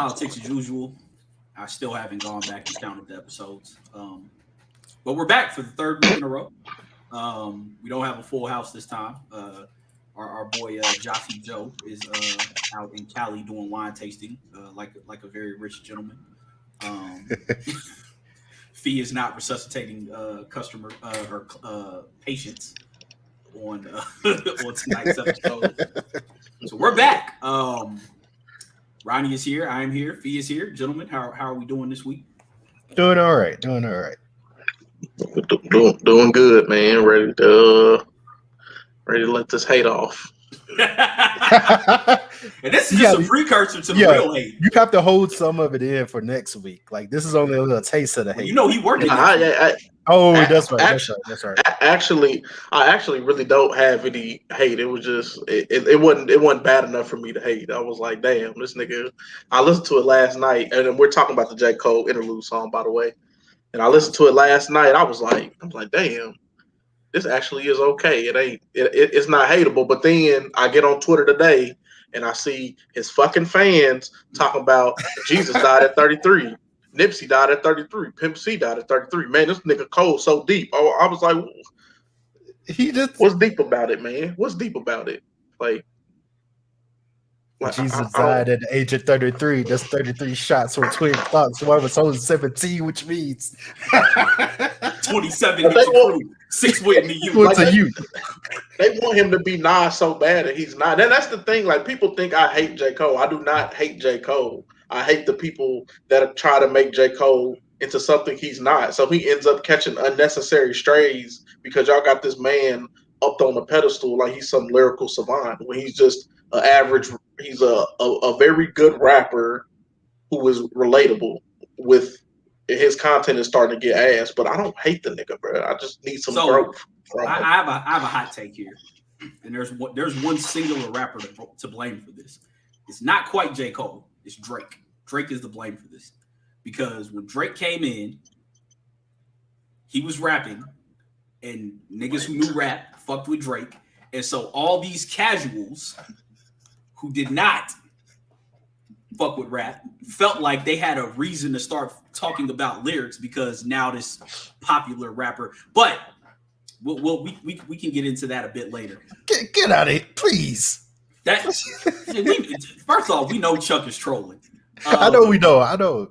politics as usual. I still haven't gone back and counted the episodes. But we're back for the third week in a row. We don't have a full house this time. Our boy Jossie Joe is out in Cali doing wine tasting, like a very rich gentleman. Fee is not resuscitating customer or patients on on tonight's episode. So we're back. Ronnie is here. I am here. Fee is here. Gentlemen, how are we doing this week? Doing all right. Doing good, man. Ready to let this hate off. And this is just a precursor to the real hate. You have to hold some of it in for next week. Like this is only a little taste of the hate. You know he working. That's right. Actually, I actually really don't have any hate. It was just it wasn't bad enough for me to hate. I was like, damn, this nigga. I listened to it last night, and we're talking about the J. Cole Interlude song, by the way. And I listened to it last night. I'm like, damn, this actually is okay. It's not hateable. But then I get on Twitter today and I see his fucking fans talking about Jesus died at 33. Nipsey died at 33. Pimp C died at 33. Man, this nigga Cole so deep. I was like, what's deep about it, man? What's deep about it? Like Jesus died at the age of 33. That's 33 shots with twin clocks. So I was only 17, which means 27 6 with the youth. They want him to be Nas so bad and he's not. And that's the thing. Like people think I hate J. Cole. I do not hate J. Cole. I hate the people that try to make J. Cole into something he's not. So he ends up catching unnecessary strays because y'all got this man up on a pedestal like he's some lyrical savant when he's just an average. He's a very good rapper who is relatable with his content is starting to get ass. But I don't hate the nigga, bro. I just need some growth. I have a hot take here, and there's one singular rapper to blame for this. It's not quite J. Cole. It's Drake. Drake is the blame for this because when Drake came in, he was rapping, and niggas who knew rap fucked with Drake, and so all these casuals who did not fuck with rap felt like they had a reason to start talking about lyrics because now this popular rapper. But we can get into that a bit later. Get out of here, please. First off, we know Chuck is trolling. I know.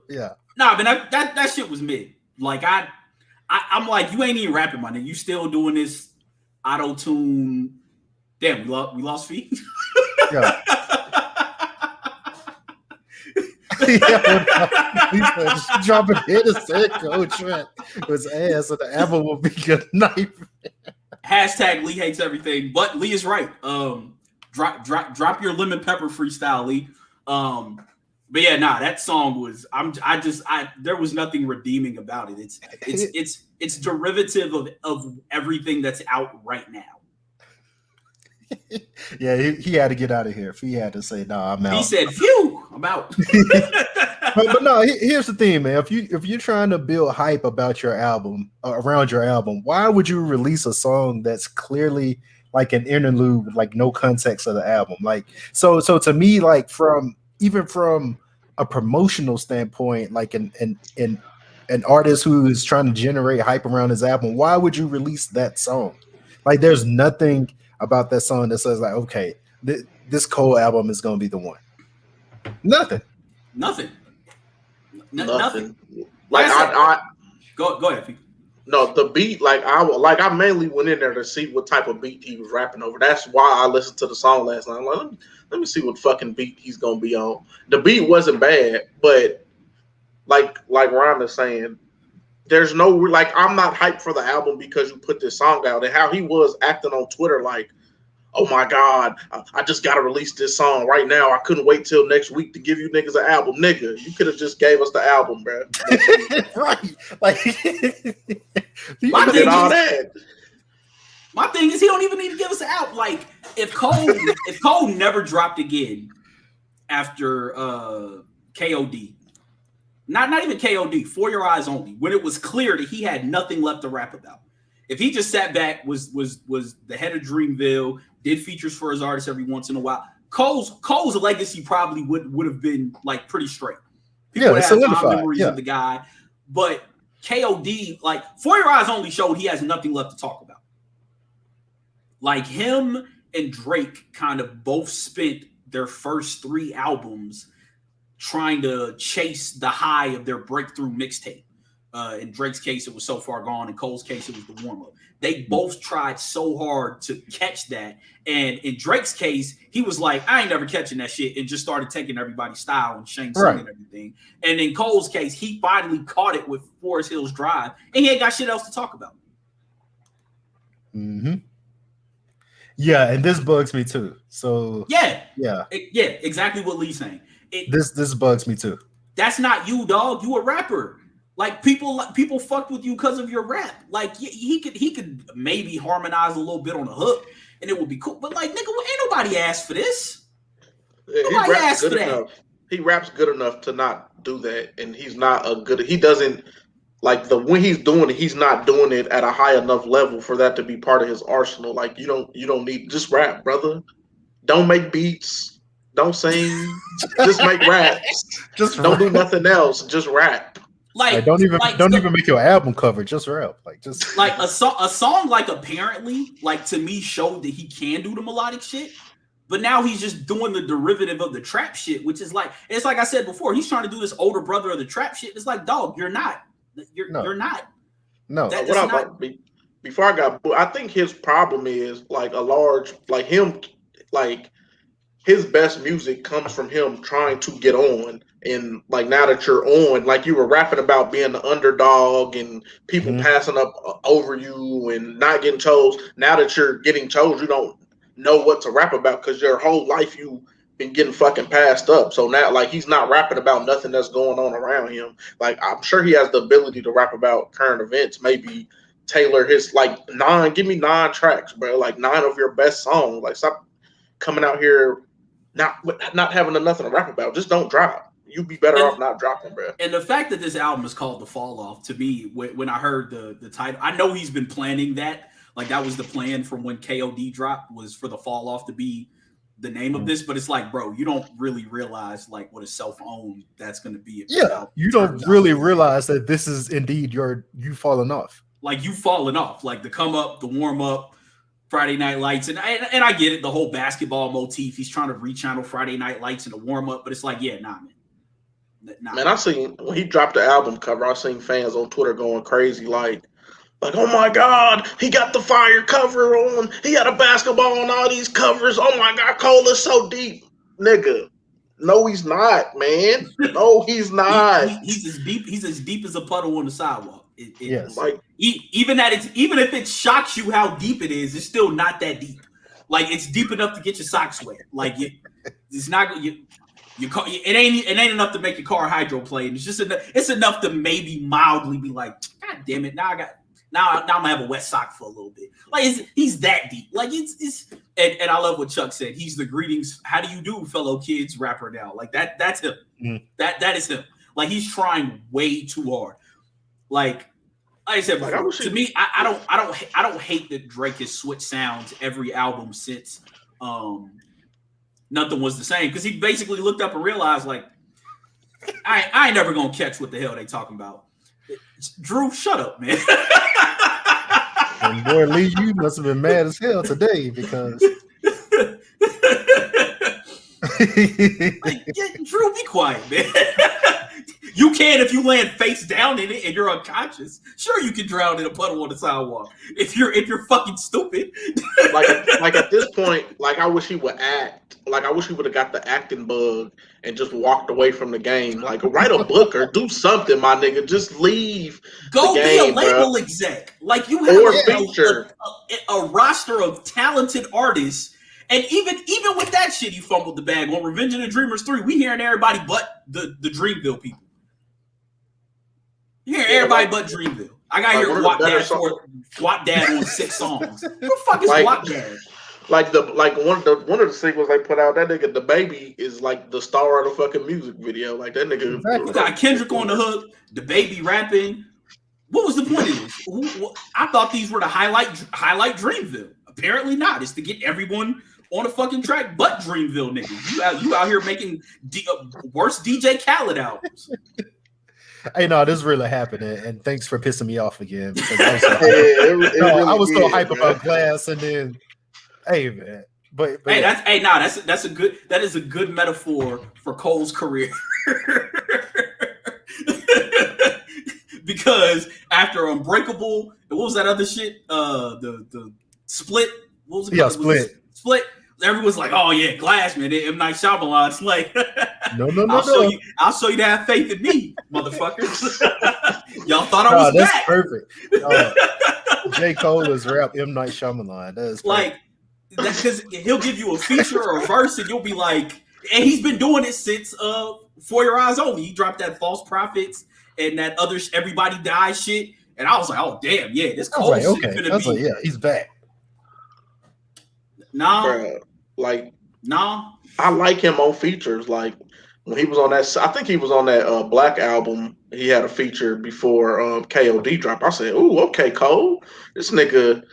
Yeah. Nah, but that shit was mid. Like I'm like, you ain't even rapping, my nigga. You still doing this auto-tune. Damn, we lost Fee. Yeah. Dropping hit a said Coach Trent was ass, so the album will be good night. Hashtag Lee hates everything, but Lee is right. Drop your lemon pepper freestyle, Lee. But yeah, that song was. There was nothing redeeming about it. It's derivative of everything that's out right now. Yeah, he had to get out of here. He had to say, "No, I'm out." He said, "Phew, I'm out." but no, here's the thing, man. If you're trying to build hype about your album, around your album, why would you release a song that's clearly like an interlude with like no context of the album? Like, so to me, like from a promotional standpoint, like an artist who is trying to generate hype around his album, why would you release that song? Like, there's nothing about that song that says like, okay, this Cole album is going to be the one. Nothing. Nothing. Like I go ahead, Pete. No, the beat, I mainly went in there to see what type of beat he was rapping over. That's why I listened to the song last night. I'm like, let me see what fucking beat he's gonna be on. The beat wasn't bad, but like Ron is saying, there's no like I'm not hyped for the album because you put this song out. And how he was acting on Twitter like, oh my God, I just gotta release this song right now. I couldn't wait till next week to give you niggas an album. Nigga, you could have just gave us the album, bro. Right. Like my thing is he don't even need to give us an album. Like if Cole never dropped again after KOD. Not even KOD, For Your Eyes Only, when it was clear that he had nothing left to rap about. If he just sat back, was the head of Dreamville, did features for his artists every once in a while, Cole's legacy probably would have been like pretty straight. People that have fond solidified. memories of the guy. But KOD, like, For Your Eyes Only showed he has nothing left to talk about. Like, him and Drake kind of both spent their first 3 albums trying to chase the high of their breakthrough mixtape. In Drake's case, it was So Far Gone. In Cole's case, it was the warm-up. They both tried so hard to catch that. And in Drake's case, he was like, I ain't never catching that shit, and just started taking everybody's style and Shane Song and everything. And in Cole's case, he finally caught it with Forest Hills Drive, and he ain't got shit else to talk about. Mm-hmm. Yeah, and this bugs me too. So yeah, exactly what Lee's saying. This bugs me too. That's not you, dog. You a rapper. Like, people fucked with you because of your rap. Like, he could maybe harmonize a little bit on the hook, and it would be cool. But like, nigga, ain't nobody asked for this. Nobody asked for that. He raps good enough to not do that, and he's not a good. He doesn't like when he's doing it. He's not doing it at a high enough level for that to be part of his arsenal. Like, you don't need, just rap, brother. Don't make beats. Don't sing. Just make raps. Just don't do nothing else. Just rap. Like, don't even make your album cover. Just rap. Like, just like a song like Apparently, like, to me, showed that he can do the melodic shit. But now he's just doing the derivative of the trap shit, which is like, it's like I said before, he's trying to do this older brother of the trap shit. It's like, dog, you're not. You're not. No. Before I think his problem is like his best music comes from him trying to get on. And like, now that you're on, like, you were rapping about being the underdog and people passing up over you and not getting chose. Now that you're getting chose, you don't know what to rap about because your whole life you've been getting fucking passed up. So now, like, he's not rapping about nothing that's going on around him. Like, I'm sure he has the ability to rap about current events, maybe tailor his, like, give me 9 tracks, bro. Like, 9 of your best songs. Like, stop coming out here not having nothing to rap about. Just don't drop. You'd be better off not dropping, bro. And the fact that this album is called The Falloff, to me, when I heard the title, I know he's been planning that. Like, that was the plan from when KOD dropped, was for The Falloff to be the name of this. But it's like, bro, you don't really realize, like, what a self-owned that's going to be. Yeah, you don't really realize that this is indeed you falling off. Like, you falling off. Like, the come up, the warm up, Friday Night Lights. And I get it, the whole basketball motif. He's trying to rechannel Friday Night Lights in the warm up. But it's like, yeah, nah, man. Man, I seen when he dropped the album cover, I seen fans on Twitter going crazy, like, oh my God, he got the fire cover on. He had a basketball on all these covers. Oh my God, Cole is so deep, nigga. No, he's not, man. No, he's not. He's as deep as a puddle on the sidewalk. Yes. Like, even if it shocks you how deep it is, it's still not that deep. Like, it's deep enough to get your socks wet. Like, it's not. Your car, it ain't enough to make your car hydroplane. It's just it's enough to maybe mildly be like, God damn it! Now I'm gonna have a wet sock for a little bit. Like, he's that deep. Like, it's and I love what Chuck said. He's the greetings. How do you do, fellow kids? Rapper now. Like, that's him. That is him. Like, he's trying way too hard. Like I said before, to me, I don't hate that Drake has switched sounds every album since Nothing Was the Same, because he basically looked up and realized, like, I ain't never gonna catch what the hell they talking about. Drew, shut up, man. And boy, Lee, you must have been mad as hell today because Drew, be quiet, man. You can if you land face down in it and you're unconscious. Sure, you can drown in a puddle on the sidewalk if you're fucking stupid. like at this point, like, I wish he would act. Like, I wish he would have got the acting bug and just walked away from the game. Like, write a book or do something, my nigga. Just leave. Go the game, be a label bro. Exec. Like, you have a roster of talented artists. And even with that shit, he fumbled the bag on Revenge of the Dreamers 3. We hearing everybody but the Dreamville people. You hear everybody but Dreamville. I got to hear Guap Dad on 6 songs. Who the fuck is Guap Dad? Like one of the singles they put out, that nigga the baby is like the star of the fucking music video. Like, that nigga. You got Kendrick on the hook, the baby rapping. What was the point of this? I thought these were to highlight Dreamville. Apparently not. It's to get everyone on a fucking track but Dreamville niggas. You out here making worse DJ Khaled albums. Hey, no, this really happened, and thanks for pissing me off again. Because I was so hype about Glass, and then, hey man, but hey, that's a good metaphor for Cole's career. Because after Unbreakable, what was that other shit? The Split. What was it? Yeah, Split. Split. Everyone's like, "Oh yeah, Glass, man." M. Night Shyamalan. It's like, no. I'll show you to have faith in me, motherfuckers. Y'all thought I was that's back. Perfect. J. Cole is rap M. Night Shyamalan. That is like that's because he'll give you a feature or a verse, and you'll be like, and he's been doing it since For Your Eyes Only. He dropped that False Prophets and that other Everybody Dies shit, and I was like, oh damn, yeah, this Cole shit finna be. Like, yeah, he's back. Nah, bruh, like nah. I like him on features. Like when he was on that, I think he was on that Black album. He had a feature before KOD drop. I said, "Ooh, okay, Cole, this nigga,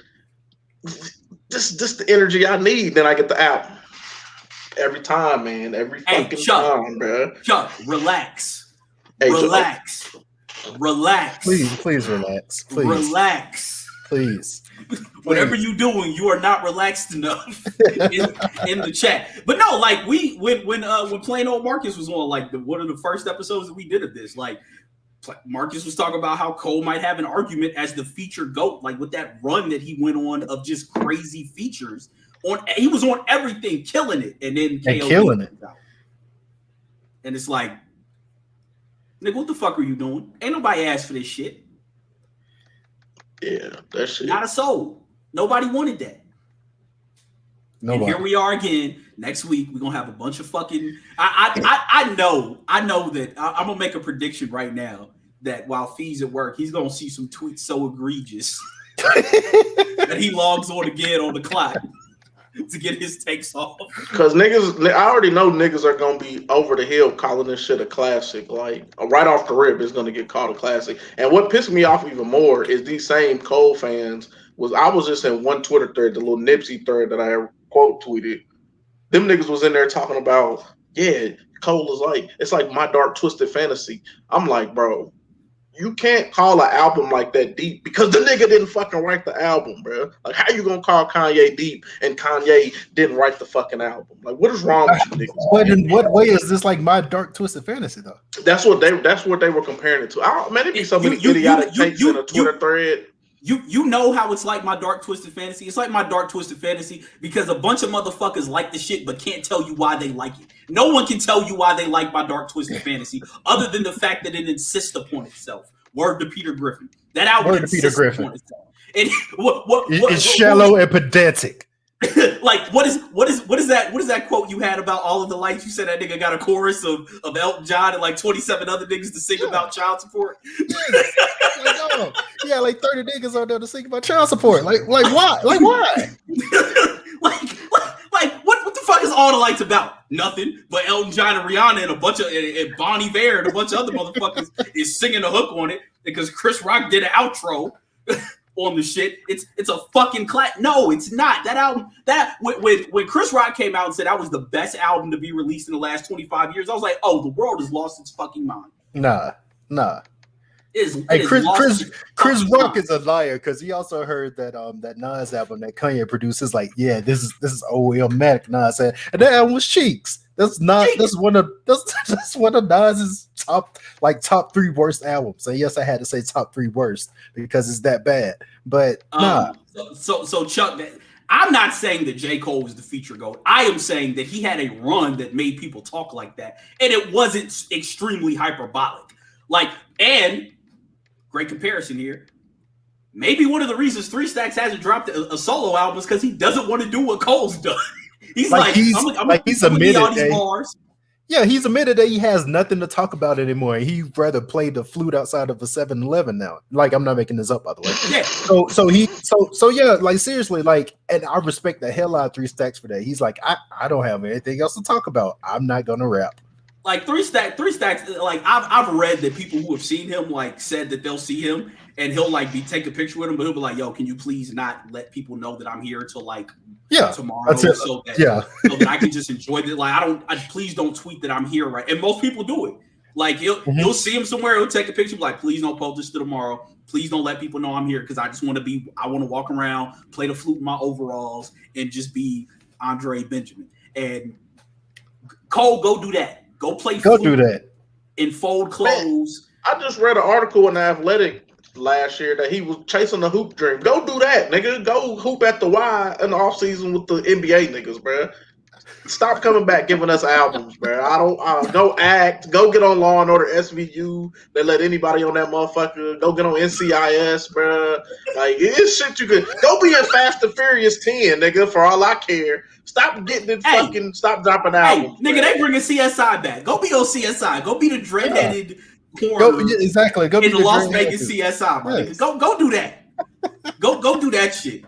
this the energy I need." Then I get the album every time, man. Every fucking time, bro. Chuck, relax, hey, relax, relax. Please relax. Please relax. Please. Whatever you doing, you are not relaxed enough in the chat. But no, like when Plain Old Marcus was on, like one of the first episodes that we did of this, like Marcus was talking about how Cole might have an argument as the feature GOAT, like with that run that he went on of just crazy features. He was on everything, killing it, and then killing it. And it's like, nigga, what the fuck are you doing? Ain't nobody asked for this shit. Yeah, that shit. Not a soul. Nobody wanted that. Nobody. And here we are again. Next week, we're gonna have a bunch of fucking. I know that I'm gonna make a prediction right now that while Fee's at work, he's gonna see some tweets so egregious that he logs on again on the clock to get his takes off. Because niggas, I already know niggas are gonna be over the hill calling this shit a classic. Like right off the rip, it's gonna get called a classic. And what pissed me off even more is these same Cole fans I was just in one Twitter thread, the little Nipsey thread that I quote tweeted. Them niggas was in there talking about, yeah, Cole is like, it's like My Dark Twisted Fantasy. I'm like, bro, you can't call an album like that deep because the nigga didn't fucking write the album, bro. Like, how you gonna call Kanye deep and Kanye didn't write the fucking album? Like, what is wrong with you niggas? But in what way is this like My Dark Twisted Fantasy though? That's what they were comparing it to. Man, it'd be so many idiotic takes in a Twitter thread. You know how it's like My Dark Twisted Fantasy? It's like My Dark Twisted Fantasy because a bunch of motherfuckers like the shit but can't tell you why they like it. No one can tell you why they like My Dark Twisted Fantasy other than the fact that it insists upon itself. Word to Peter Griffin. That album insists upon itself. It's shallow and pedantic. Like what is that quote you had about All of the Lights? You said that nigga got a chorus of Elton John and like 27 other niggas to sing about child support. Yeah, like 30 niggas out there to sing about child support. Like why? Like why? like what the fuck is All the Lights about? Nothing. But Elton John and Rihanna and a bunch of and Bonnie Bear and a bunch of other motherfuckers is singing a hook on it because Chris Rock did an outro. On the shit, it's a fucking class. No, it's not. That album, when Chris Rock came out and said that was the best album to be released in the last 25 years, I was like, oh, the world has lost its fucking mind. Nah. Hey, Chris Rock is a liar because he also heard that that Nas album that Kanye produced is like, yeah, this is OEM-matic Nas said, and that album was Cheeks. That's one of Nas's top 3 worst albums. And yes, I had to say top 3 worst because it's that bad. But nah. So Chuck, I'm not saying that J. Cole was the feature GOAT. I am saying that he had a run that made people talk like that, and it wasn't extremely hyperbolic. Like, and great comparison here. Maybe one of the reasons 3 Stacks hasn't dropped a solo album is because he doesn't want to do what Cole's done. He's admitted all these bars. Yeah, he's admitted that he has nothing to talk about anymore. He'd rather play the flute outside of a 7-Eleven now. Like, I'm not making this up, by the way. Yeah. So yeah, like seriously, like, and I respect the hell out of 3 Stacks for that. He's like, I don't have anything else to talk about. I'm not gonna rap. like three stacks. Like I've read that people who have seen him like said that they'll see him and he'll like take a picture with him, but he'll be like, "Yo, can you please not let people know that I'm here till like tomorrow, so that I can just enjoy it. Like please don't tweet that I'm here, right?" And most people do it. Like you'll see him somewhere, he'll take a picture, like, "Please don't post this to tomorrow. Please don't let people know I'm here because I just want to walk around, play the flute in my overalls, and just be Andre Benjamin." And Cole, go do that. Go play flute. Go do that. And fold clothes. Man, I just read an article in The Athletic last year that he was chasing the hoop dream. Go do that, nigga. Go hoop at the Y in the offseason with the NBA niggas, bro. Stop coming back giving us albums, bro. Go act. Go get on Law and Order SVU. They let anybody on that motherfucker. Go get on NCIS, bro. Like, it's shit you could. Go be in Fast and Furious 10, nigga, for all I care. Stop getting it stop dropping albums. Nigga, they bringing CSI back. Go be on CSI. Go be the dreadheaded corner. Exactly. Go be in the Las Vegas CSI, my nigga. Go do that. go do that shit.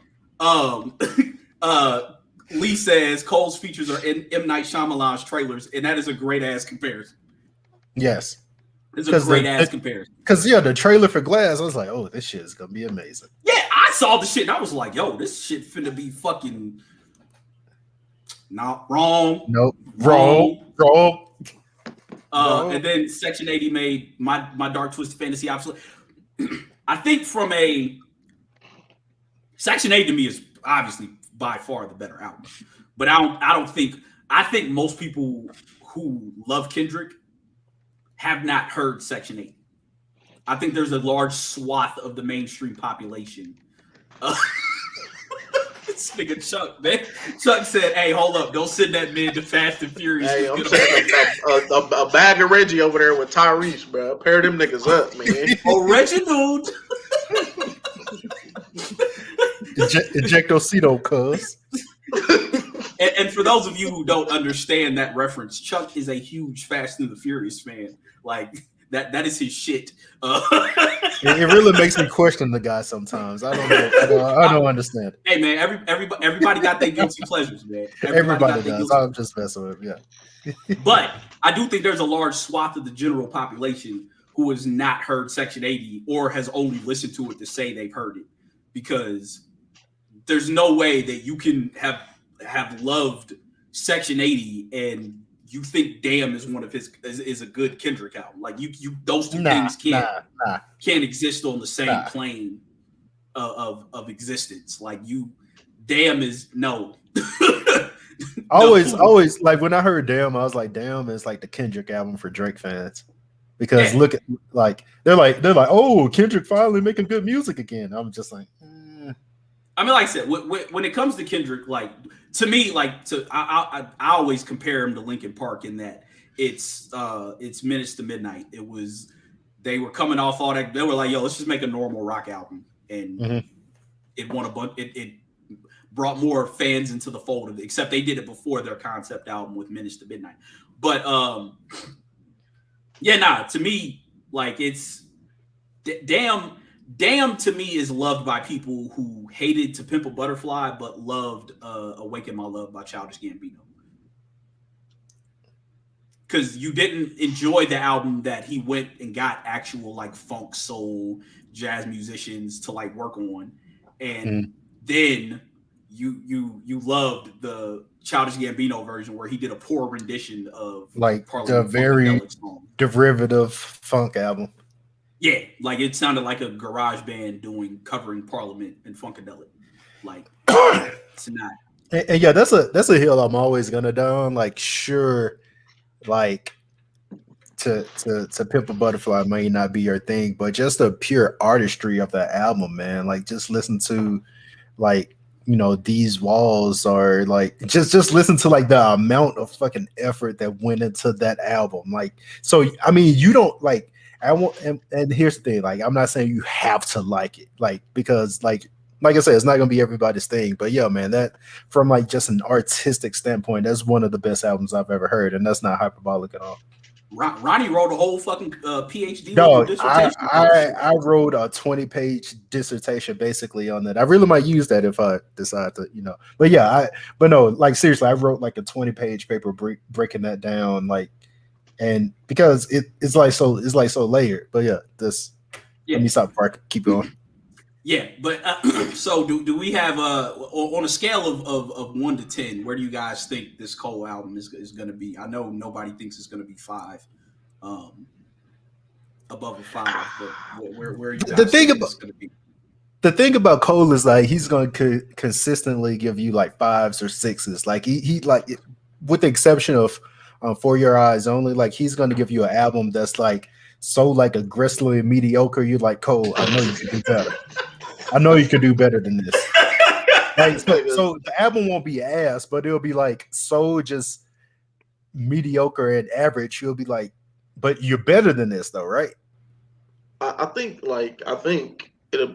Lee says Cole's features are in M. Night Shyamalan's trailers, and that is a great ass comparison. Yes. It's a great ass comparison. Because the trailer for Glass, I was like, oh, this shit is gonna be amazing. Yeah, I saw the shit and I was like, yo, this shit finna be fucking not wrong. Nope. Wrong. And then Section 80 made my Dark Twisted Fantasy obsolete. I think from a Section 8 to me is obviously by far the better album. But I think most people who love Kendrick have not heard Section 8. I think there's a large swath of the mainstream population. This nigga Chuck, man. Chuck said, "Hey, hold up. Don't send that man to Fast and Furious." Hey, I'm saying a bag of Reggie over there with Tyrese, bro. Pair them niggas up, man. Oh, Reginald. Ejectocito, cuz. And for those of you who don't understand that reference, Chuck is a huge Fast and the Furious fan. Like that is his shit. It really makes me question the guy sometimes. I don't know. I don't understand. Hey man, everybody got their guilty pleasures, man. Everybody does. I'm just messing with him. Yeah. But I do think there's a large swath of the general population who has not heard Section 80 or has only listened to it to say they've heard it, because there's no way that you can have loved Section 80 and you think Damn is one of his is a good Kendrick album. Like you those two things can't exist on the same plane of existence. Like Damn is no. always like when I heard Damn, I was like, Damn is like the Kendrick album for Drake fans. Because look at they're like, oh, Kendrick finally making good music again. I'm just like, I mean, like I said, when it comes to Kendrick, like to me, I always compare him to Linkin Park in that it's Minutes to Midnight. They were coming off all that. They were like, yo, let's just make a normal rock album, and it won a bunch. It brought more fans into the fold. Except they did it before their concept album with Minutes to Midnight. But to me, like it's Damn to me is loved by people who hated To Pimp a Butterfly but loved Awaken My Love by Childish Gambino. Because you didn't enjoy the album that he went and got actual like funk, soul, jazz musicians to like work on. And then you loved the Childish Gambino version where he did a poor rendition of like the very derivative funk album. Yeah, like it sounded like a garage band covering Parliament and Funkadelic. Like it's not. And yeah, that's a hill I'm always gonna down. Like, sure, like to Pimp a Butterfly may not be your thing, but just the pure artistry of that album, man. Like, just listen to like, These Walls, or like just listen to like the amount of fucking effort that went into that album. Like, so I mean, you don't like. And here's the thing, like I'm not saying you have to like it, like because like I said, it's not gonna be everybody's thing. But yeah, man, that from like just an artistic standpoint, that's one of the best albums I've ever heard, and that's not hyperbolic at all. Ronnie wrote a whole fucking PhD. No, I wrote a 20-page dissertation basically on that. I really might use that if I decide to, But yeah, but no, like seriously, I wrote like a 20-page paper breaking that down, like and because it's like so layered. But yeah, let me stop before I keep going. Yeah, but so do we have on a scale of 1 to 10, where do you guys think this Cole album is going to be? I know nobody thinks it's going to be 5, above a 5, but where are you guys thinking it's going to be? The thing about Cole is like he's going to consistently give you like 5s or 6s. Like he like, with the exception of For Your Eyes Only, like he's going to give you an album that's like so like aggressively mediocre. You're like, Cole, I know you can do better. I know you can do better than this. Like, so the album won't be ass, but it'll be like so just mediocre and average. You'll be like, but you're better than this though, right? I think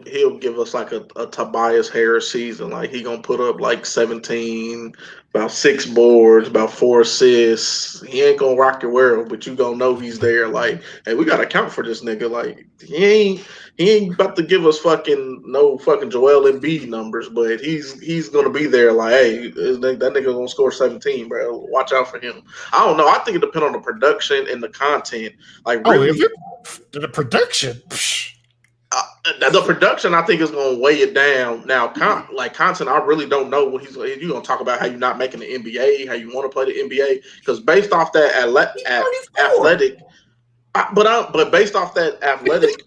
he'll give us like a Tobias Harris season. Like he gonna put up like 17, about 6 boards, about 4 assists. He ain't gonna rock your world, but you gonna know he's there. Like, hey, we gotta count for this nigga. Like he ain't about to give us no fucking Joel Embiid numbers, but he's gonna be there. Like, hey, that nigga gonna score 17, bro. Watch out for him. I don't know. I think it depends on the production and the content. Like, really, the production. The production, I think, is going to weigh it down. Now, content, I really don't know what you're going to talk about how you're not making the NBA, how you want to play the NBA, because based off that athletic, but based off that athletic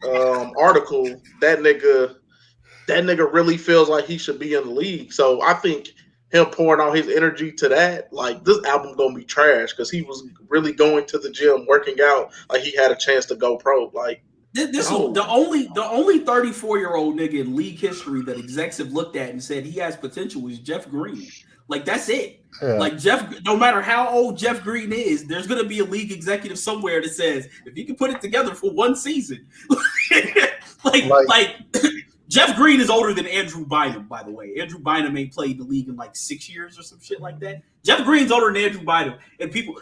article, that nigga really feels like he should be in the league. So I think him pouring all his energy to that, like this album gonna be trash because he was really going to the gym, working out, like he had a chance to go pro, like. The only 34-year-old nigga in league history that execs have looked at and said he has potential is Jeff Green. Like that's it. Yeah. Like no matter how old Jeff Green is, there's gonna be a league executive somewhere that says if you can put it together for one season, like Jeff Green is older than Andrew Bynum, by the way. Andrew Bynum ain't played the league in like 6 years or some shit like that. Jeff Green's older than Andrew Bynum, and people.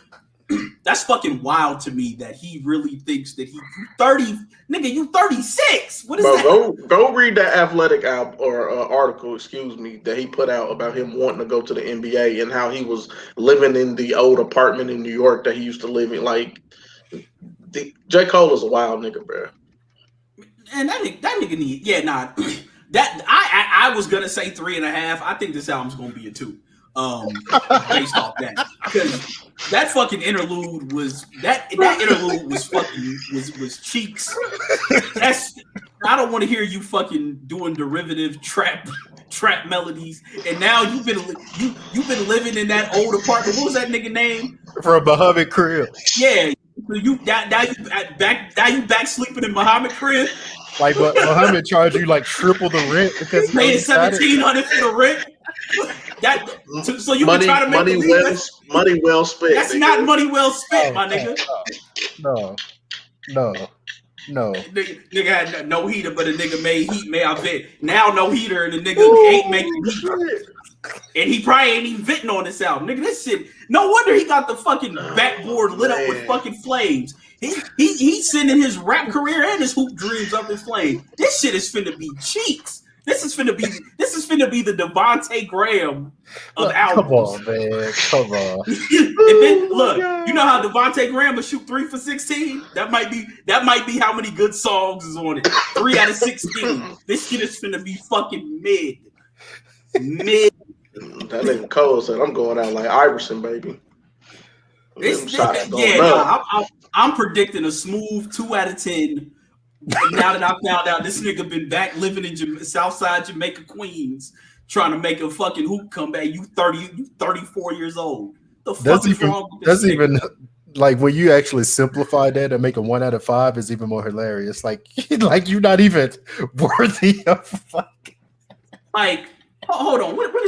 That's fucking wild to me that he really thinks that you 30, nigga, you 36. What is that? Go read that athletic article, that he put out about him wanting to go to the NBA and how he was living in the old apartment in New York that he used to live in. Like, J. Cole is a wild nigga, bro. And that nigga need, that I was gonna say 3.5. I think this album's gonna be a 2. Based off that, because that fucking interlude was was cheeks. I don't want to hear you fucking doing derivative trap melodies. And now you've been living in that old apartment. What was that nigga name? From Muhammad Crib. Yeah, you back sleeping in Muhammad Crib. Like, but Muhammad charged you like triple the rent because paying $1,700 for the rent. So you can try to make money well spent. That's not money well spent, my nigga. No. Nigga had no heater, but a nigga made heat. May I bet now no heater, and the nigga ain't making heat. And he probably ain't even venting on this album, nigga. This shit. No wonder he got the fucking backboard lit up with fucking flames. He's sending his rap career and his hoop dreams up in flames. This shit is finna be cheeks. This is finna be the Devontae Graham of albums. Come on, man. Come on. And then look, you know how Devontae Graham will shoot 3 for 16? That might be how many good songs is on it. 3 out of 16. This shit is finna be fucking mid. That nigga Cole said, I'm going out like Iverson, baby. I'm predicting a smooth 2 out of 10. Now that I found out this nigga been back living in Southside Jamaica, Queens, trying to make a fucking hoop comeback. You 34 years old. The fuck is wrong with this nigga? Even like when you actually simplify that and make a 1 out of 5 is even more hilarious. Like you're not even worthy of fucking. Like, hold on. What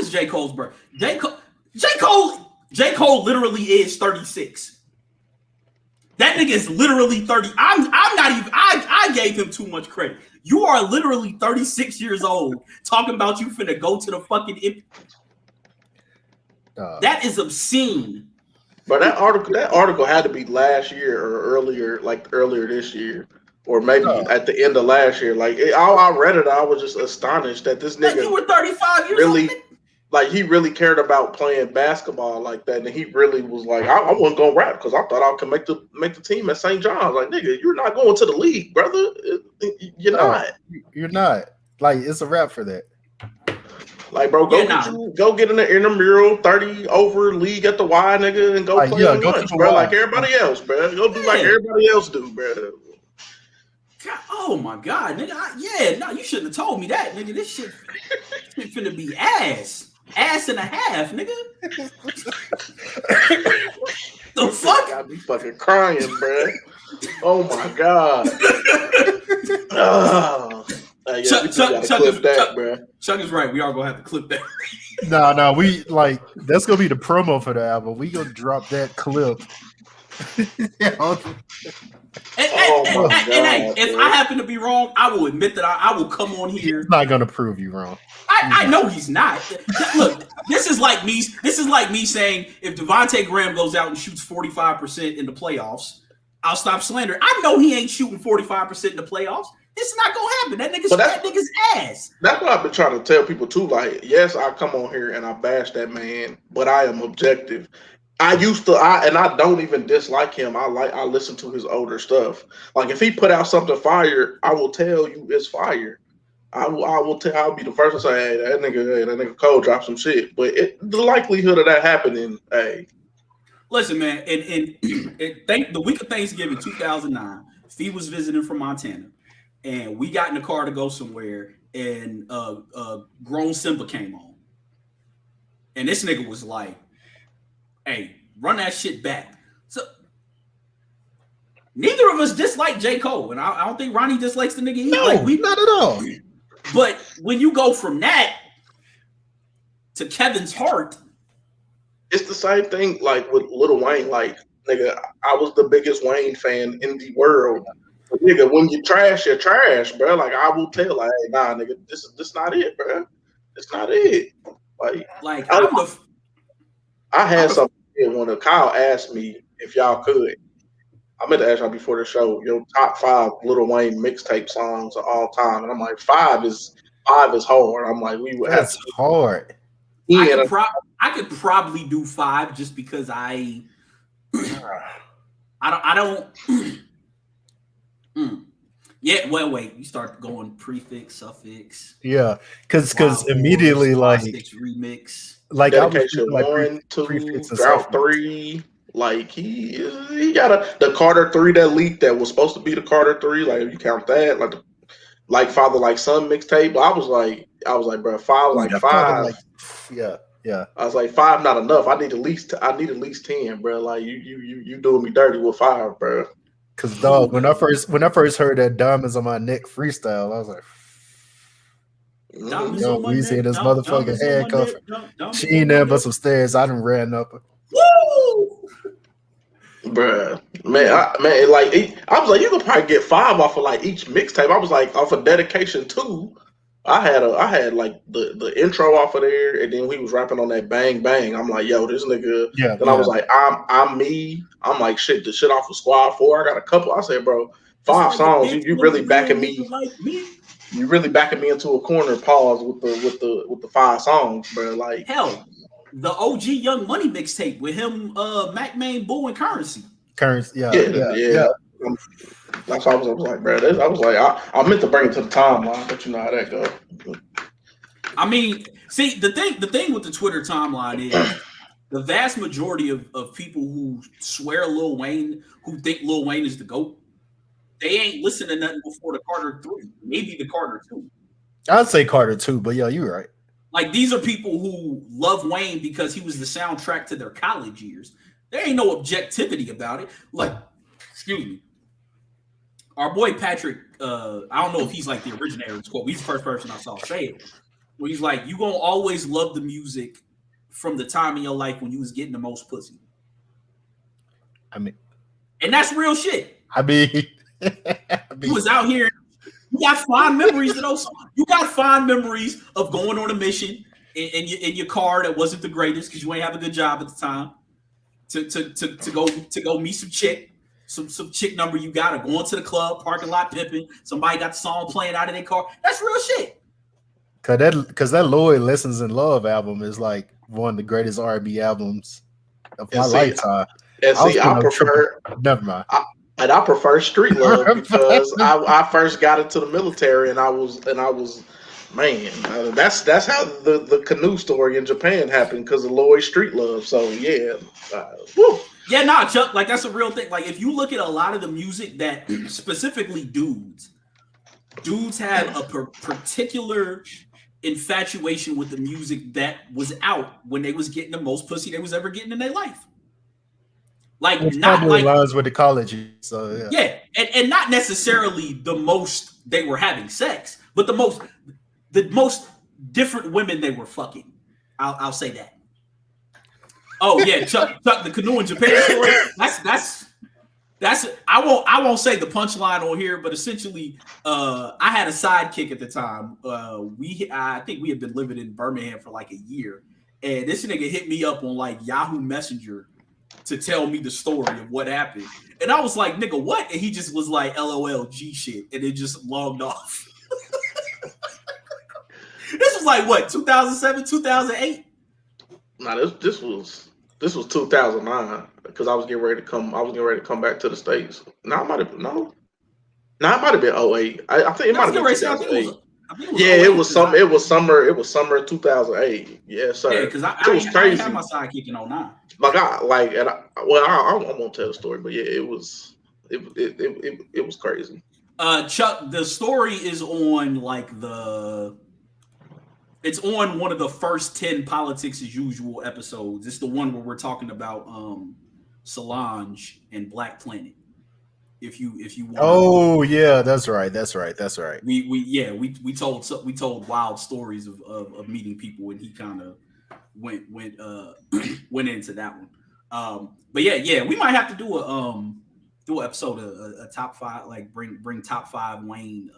is J. Cole's birthday? J. Cole literally is 36. That nigga is literally 30. I'm not even. I gave him too much credit. You are literally 36 years old talking about you finna go to the fucking. That is obscene. But that article had to be last year or earlier this year, or maybe at the end of last year. Like I read it, I was just astonished that this nigga. Like you were 35 years really, old. like he really cared about playing basketball like that, and he really was like, I wasn't gonna rap because I thought I could make the team at St. John's. Like, nigga, you're not going to the league, brother. You're not. You're not. Like, it's a rap for that. Like, bro, go get in the intramural 30 over league at the Y, nigga, and go play on lunch, bro. Like everybody else, bro. Go do like everybody else do, bro. God, oh my God, nigga. No, you shouldn't have told me that, nigga. This shit finna be ass and a half, nigga. The fuck? Got me fucking crying, bro. Oh my God. Chuck is right. We are gonna have to clip that. No, we like that's gonna be the promo for the album. We gonna drop that clip. If I happen to be wrong, I will admit that I will come on here. He's not gonna prove you wrong. I know he's not. Look, this is like me saying if Devontae Graham goes out and shoots 45% in the playoffs, I'll stop slandering. I know he ain't shooting 45% in the playoffs. It's not gonna happen. That nigga's ass. That's what I've been trying to tell people too. Like, yes, I come on here and I bash that man, but I am objective. I don't even dislike him. I listen to his older stuff. Like, if he put out something fire, I will tell you it's fire. I'll be the first to say, hey, that nigga Cole dropped some shit. But the likelihood of that happening, hey. Listen, man, and the week of Thanksgiving 2009, Fee was visiting from Montana, and we got in the car to go somewhere, and grown Simba came on, and this nigga was like, "Hey, run that shit back." So neither of us dislike J. Cole, and I don't think Ronnie dislikes the nigga either. No, not at all. But when you go from that to Kevin's Heart, it's the same thing like with Lil Wayne. Like, nigga, I was the biggest Wayne fan in the world. But nigga, when you trash, you're trash, bro. Like, I will tell, like, hey, nah, nigga, this not it, bro. It's not it. Like I had something when Kyle asked me if y'all could. I meant to ask y'all before the show, your top 5 Lil Wayne mixtape songs of all time, and I'm like, 5 is hard. I'm like, that's hard. I could probably do 5 just because I don't. Yeah, well, wait. You start going prefix, suffix. Yeah, because immediately like remix, like Dedication 1, 2, Drought 3. Like he got the Carter 3 that leaked that was supposed to be the Carter 3. Like, if you count that, like Father Like Son mixtape. But I was like, bro, 5 like 5. Yeah. I was like, 5 not enough. I need at least 10, bro. Like you doing me dirty with 5, bro. Cause dog, when I first heard that Diamonds on My Neck freestyle, I was like, yo, Weezy and his motherfucking handcuff. She ain't there but some stairs. I done ran up her. Woo! Bruh, man, I was like, you could probably get 5 off of like each mixtape. I was like, off of Dedication 2, I had like the intro off of there, and then we was rapping on that Bang Bang. I'm like, yo, this nigga. Yeah. Then I was like, I'm me. I'm like, shit, the shit off of Squad 4. I got a couple. I said, bro, 5 songs. You really backing me. You really backing me into a corner. Pause with the 5 songs, bro. Like, hell. The OG Young Money mixtape with him, Mac Main, Boo, and Currency. Yeah. That's what I was like, bro. I was like, I meant to bring it to the timeline, but you know how that goes. I mean, see, the thing with the Twitter timeline is the vast majority of people who swear Lil Wayne, who think Lil Wayne is the GOAT, they ain't listened to nothing before the Carter 3, maybe the Carter 2. I'd say Carter 2, but yeah, you're right. Like, these are people who love Wayne because he was the soundtrack to their college years. There ain't no objectivity about it. Like, excuse me. Our boy Patrick, I don't know if he's like the originator of this quote. He's the first person I saw say it. Where he's like, you gonna always love the music from the time in your life when you was getting the most pussy. I mean, and that's real shit. I mean, you was out here. You got fond memories of those songs. You got fond memories of going on a mission in your car that wasn't the greatest because you ain't have a good job at the time. To go meet some chick number you got, or going to the club, parking lot pimping. Somebody got the song playing out of their car. That's real shit. Cause that Lloyd Lessons in Love album is like one of the greatest R&B albums of my lifetime. I prefer. Never mind. I prefer Street Love because I first got into the military and I was man, that's how the canoe story in Japan happened because of Lloyd Street Love. So yeah, woo. Yeah, nah, Chuck, like that's a real thing. Like if you look at a lot of the music that specifically dudes have a particular infatuation with the music that was out when they was getting the most pussy they was ever getting in their life. Like it's not probably like lines with the college. So yeah, and not necessarily the most they were having sex, but the most different women they were fucking. I'll say that. Oh yeah, Chuck, the canoe in Japan story. That's I won't say the punchline on here, but essentially, I had a sidekick at the time. I think we had been living in Birmingham for like a year, and this nigga hit me up on like Yahoo Messenger to tell me the story of what happened, and I was like, "Nigga, what?" And he just was like, "LOL, G shit," and it just logged off. This was like what 2007, 2008. Nah, this was 2009 because I was getting ready to come back to the States. No, it might have been 08. I think it might have been 2008. Yeah, it was summer of 2008. Yeah, sir. Yeah, because I was crazy. I had my sidekick in 09. I won't tell the story, but yeah, it was crazy. Chuck, the story is on it's on one of the first 10 Politics as Usual episodes. It's the one where we're talking about Solange and Black Planet. If you want. Oh yeah, that's right. We told wild stories of meeting people, and he kind of went into that one. But yeah, we might have to do an episode a top 5, like bring top 5 Wayne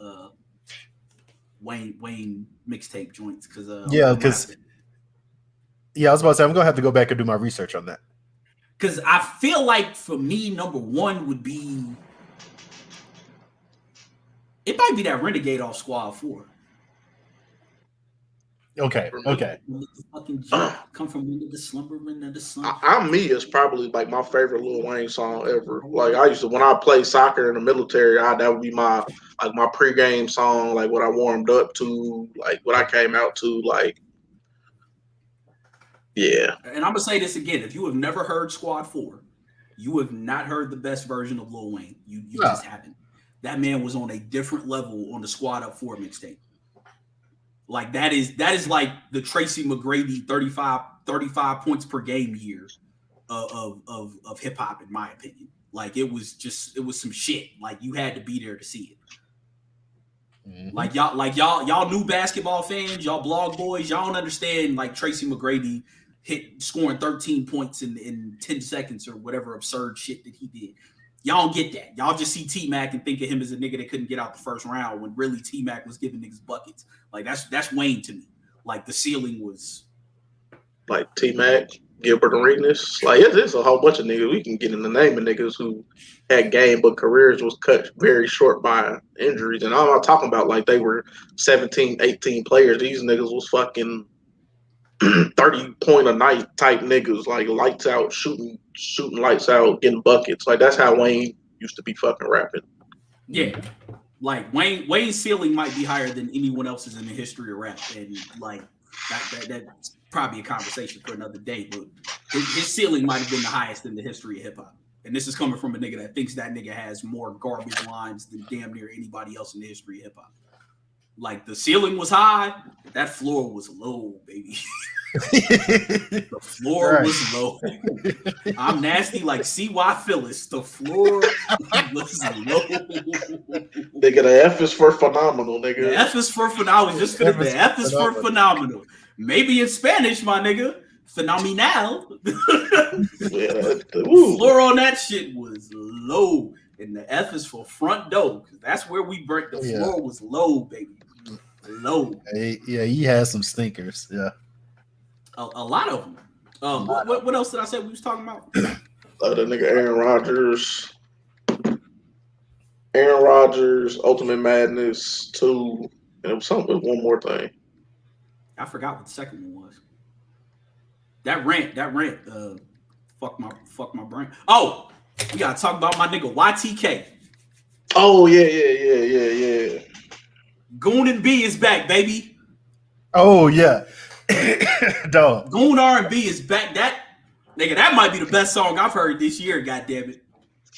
mixtape joints because I was about to say I'm gonna have to go back and do my research on that. Because I feel like for me, number 1 would be it might be that Renegade off Squad 4. Okay. Come from into the slumbering of the sun. I'm Me is probably like my favorite Lil Wayne song ever. Like I used to when I played soccer in the military, that would be my pregame song, like what I warmed up to, like what I came out to, like yeah. And I'm gonna say this again: if you have never heard Squad 4, you have not heard the best version of Lil Wayne. You just haven't. That man was on a different level on the Squad Up 4 mixtape. Like that is like the Tracy McGrady 35 points per game year of hip hop, in my opinion. Like it was some shit. Like you had to be there to see it. Mm-hmm. Like y'all new basketball fans, y'all blog boys, y'all don't understand like Tracy McGrady scoring 13 points in 10 seconds or whatever absurd shit that he did. Y'all don't get that. Y'all just see T-Mac and think of him as a nigga that couldn't get out the first round when really T-Mac was giving niggas buckets. Like that's Wayne to me. Like the ceiling was like T-Mac, Gilbert Arenas. Like it's a whole bunch of niggas. We can get in the name of niggas who had game but careers was cut very short by injuries. And I'm not talking about like they were 17, 18 players. These niggas was fucking 30 point a night type niggas, like lights out, shooting lights out, getting buckets. Like that's how Wayne used to be fucking rapping. Yeah. Like Wayne's ceiling might be higher than anyone else's in the history of rap. And like that's probably a conversation for another day, but his ceiling might have been the highest in the history of hip hop. And this is coming from a nigga that thinks that nigga has more garbage lines than damn near anybody else in the history of hip hop. Like the ceiling was high, that floor was low, baby. The floor was low. I'm nasty like CY Phyllis. The floor was low. Nigga, the F is for phenomenal, nigga. The F is for phenomenal. I was just finished. The F is for phenomenal. Maybe in Spanish, my nigga. Phenomenal. The floor on that shit was low. And the F is for front door. That's where we break. The floor was low, baby. Low. Yeah, he has some stinkers. Yeah. A lot of them. What else did I say we was talking about? The nigga Aaron Rodgers, Ultimate Madness 2, and it was one more thing. I forgot what the second one was. That rant. Fuck my brain. Oh, we gotta talk about my nigga YTK. Oh yeah. Goon and B is back, baby. Oh yeah, dog. Goon R&B is back. That might be the best song I've heard this year. God damn it.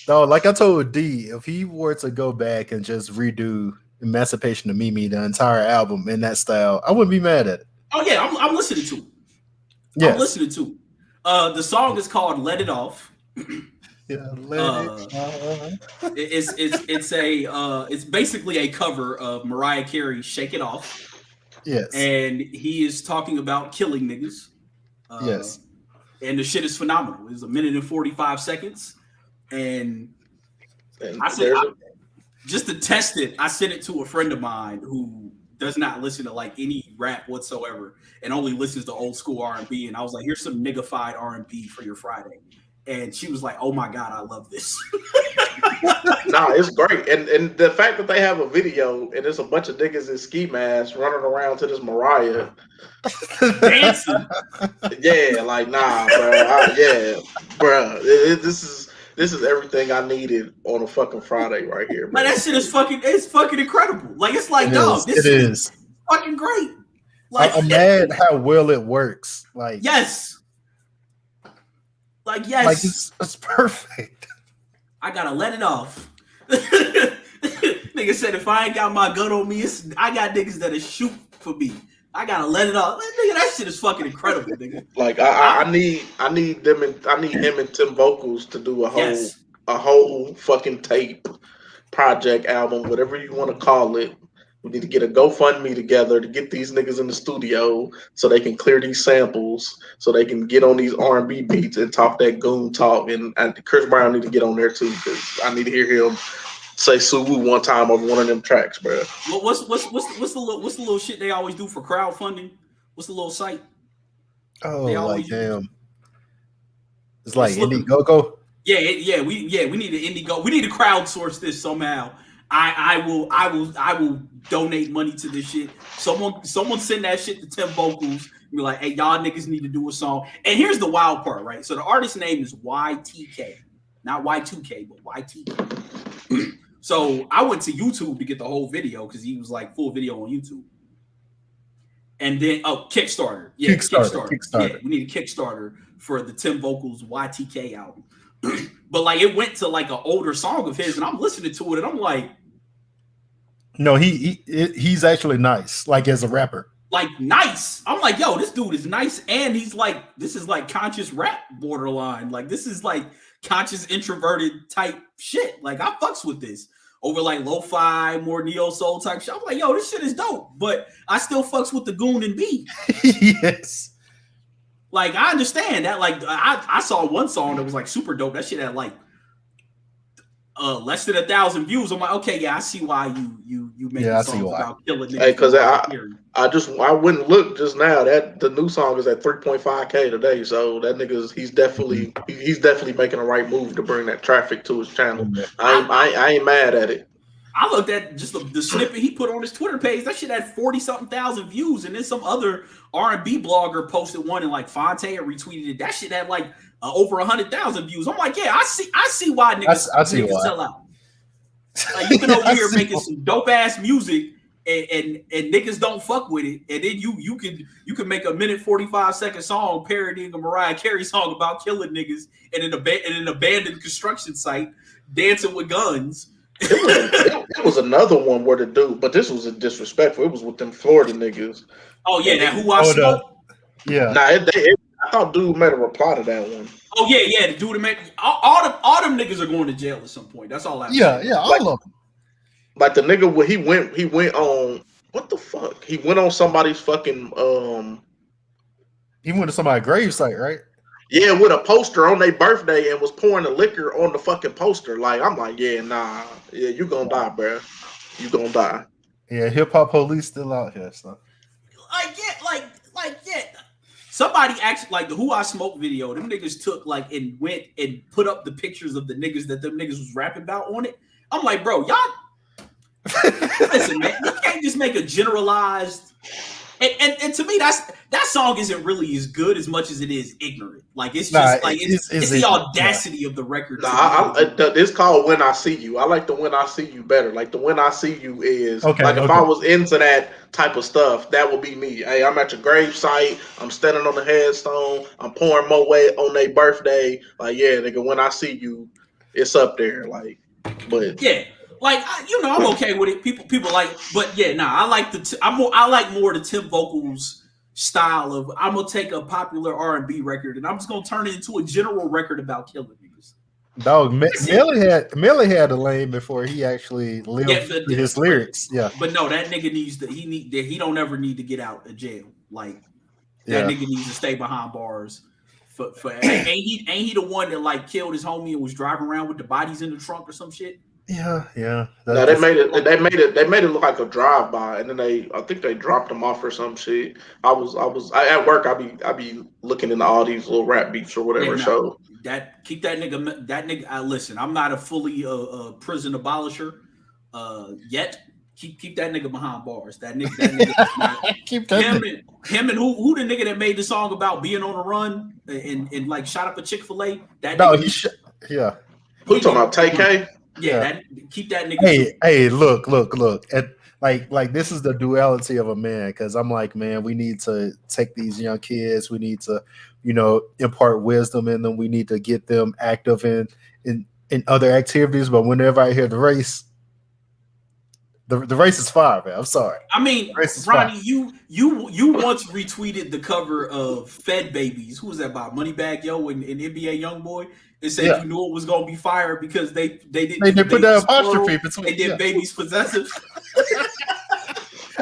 Dog, like I told D, if he were to go back and just redo Emancipation of Mimi, the entire album in that style, I wouldn't be mad at it. Oh yeah, I'm listening to it. Yes. I'm listening to it. The song is called "Let It Off." Yeah, it's basically a cover of Mariah Carey's "Shake It Off." Yes, and he is talking about killing niggas. Yes, and the shit is phenomenal. It's 1 minute and 45 seconds, and just to test it, I sent it to a friend of mine who does not listen to like any rap whatsoever and only listens to old school R&B. And I was like, "Here's some niggified R&B for your Friday." And she was like, "Oh my God, I love this." Nah, it's great. And the fact that they have a video and there's a bunch of niggas in ski masks running around to this Mariah dancing. Yeah, like nah, bro. This is everything I needed on a fucking Friday right here, man. Like that shit is fucking incredible. Like it's like, dog, this is fucking great. Like I'm mad how well it works. Like yes. Like it's perfect. I gotta let it off. Nigga said if I ain't got my gun on me, I got niggas that'll shoot for me. I gotta let it off. Nigga, that shit is fucking incredible, nigga. Like I need him and Tim Vocals to do a whole fucking tape, project, album, whatever you want to call it. We need to get a GoFundMe together to get these niggas in the studio so they can clear these samples, so they can get on these R&B beats and talk that goon talk. And Chris Brown need to get on there too, because I need to hear him say Suwu one time over one of them tracks, bro. Well, what's the little shit they always do for crowdfunding? What's the little site? Oh, like damn. It's like Indiegogo. Yeah. We need to Indiegogo. We need to crowdsource this somehow. I will donate money to this shit. Someone send that shit to Tim Vocals. Be like, hey, y'all niggas need to do a song. And here's the wild part, right? So the artist's name is YTK, not Y2K, but YTK. So I went to YouTube to get the whole video because he was like full video on YouTube. And then Kickstarter. Yeah, Kickstarter. Yeah, we need a Kickstarter for the Tim Vocals YTK album. But like it went to like an older song of his, and I'm listening to it, and I'm like, no, he's actually nice, like as a rapper. Like nice. I'm like, yo, this dude is nice, and he's like, this is like conscious rap borderline. Like this is like conscious introverted type shit. Like I fucks with this over like lo-fi, more neo soul type shit. I'm like, yo, this shit is dope, but I still fucks with the Goon and B. Yes. Like I understand that. Like I saw one song that was like super dope. That shit had like less than 1,000 views. I'm like, okay, yeah, I see why you make songs about killing niggas. Hey, because I went and looked just now. That the new song is at 3.5K today. So that he's definitely making the right move to bring that traffic to his channel. I ain't mad at it. I looked at just the snippet he put on his Twitter page. That shit had 40-something thousand views, and then some other R&B blogger posted one, and like Fonte retweeted it. That shit had like over 100,000 views. I'm like, yeah, I see why niggas sell out. Like you can over here making some dope ass music, and niggas don't fuck with it, and then you can make a 1:45 song parodying a Mariah Carey song about killing niggas in an abandoned construction site, dancing with guns. It was another one where the dude, but this was a disrespectful. It was with them Florida niggas. Oh yeah, that who I smoke. Yeah. Nah, I thought dude made a reply to that one. Oh yeah, the dude made all them niggas are going to jail at some point. That's all I. Yeah, all of them. Like the nigga when he went on what the fuck? He went on somebody's fucking He went to somebody's gravesite, right? Yeah, with a poster on their birthday and was pouring the liquor on the fucking poster. Like, I'm like, yeah, nah. Yeah, you gonna die, bro. You gonna die. Yeah, hip hop police still out here, so. Yeah. Somebody actually, like the Who I Smoke video, them niggas took like and went and put up the pictures of the niggas that them niggas was rapping about on it. I'm like, bro, y'all listen, man, you can't just make a generalized And to me, that song isn't really as good as much as it is ignorant. Like it's just it's the audacity of the record. It's called When I See You. I like the When I See You better. Like the When I See You is if I was into that type of stuff, that would be me. Hey, I'm at your grave site. I'm standing on the headstone. I'm pouring Moe on their birthday. Like, yeah, nigga, When I See You, it's up there. Like, but yeah. Like I'm okay with it. People like, but yeah, I like I like more the Tim Vocals style of I'm gonna take a popular R&B record and I'm just gonna turn it into a general record about killing niggas. Dog, Millie had a lane before he actually lived his lyrics. Yeah, but no, that nigga he don't ever need to get out of jail. Like that nigga needs to stay behind bars. For ain't he the one that like killed his homie and was driving around with the bodies in the trunk or some shit? Yeah. No, they made it look like a drive by, and then I think they dropped them off or some shit. I at work. I be looking into all these little rap beats or whatever. So keep that nigga. Listen, I'm not a fully prison abolisher yet. Keep that nigga behind bars. That nigga not, keep him and who the nigga that made the song about being on the run and like shot up a Chick-fil-A. Yeah. Who you talking about? TK? Yeah. Keep that nigga. Hey, look. Like this is the duality of a man, because I'm like, man, we need to take these young kids, we need to, impart wisdom in them, we need to get them active in other activities. But whenever I hear the race is fire, man. I'm sorry. I mean, Ronnie, you once retweeted the cover of Fed Babies. Who was that by? Moneybagg Yo and NBA YoungBoy. It said you knew it was gonna be fire because they didn't. They put that apostrophe between. They did babies possessive.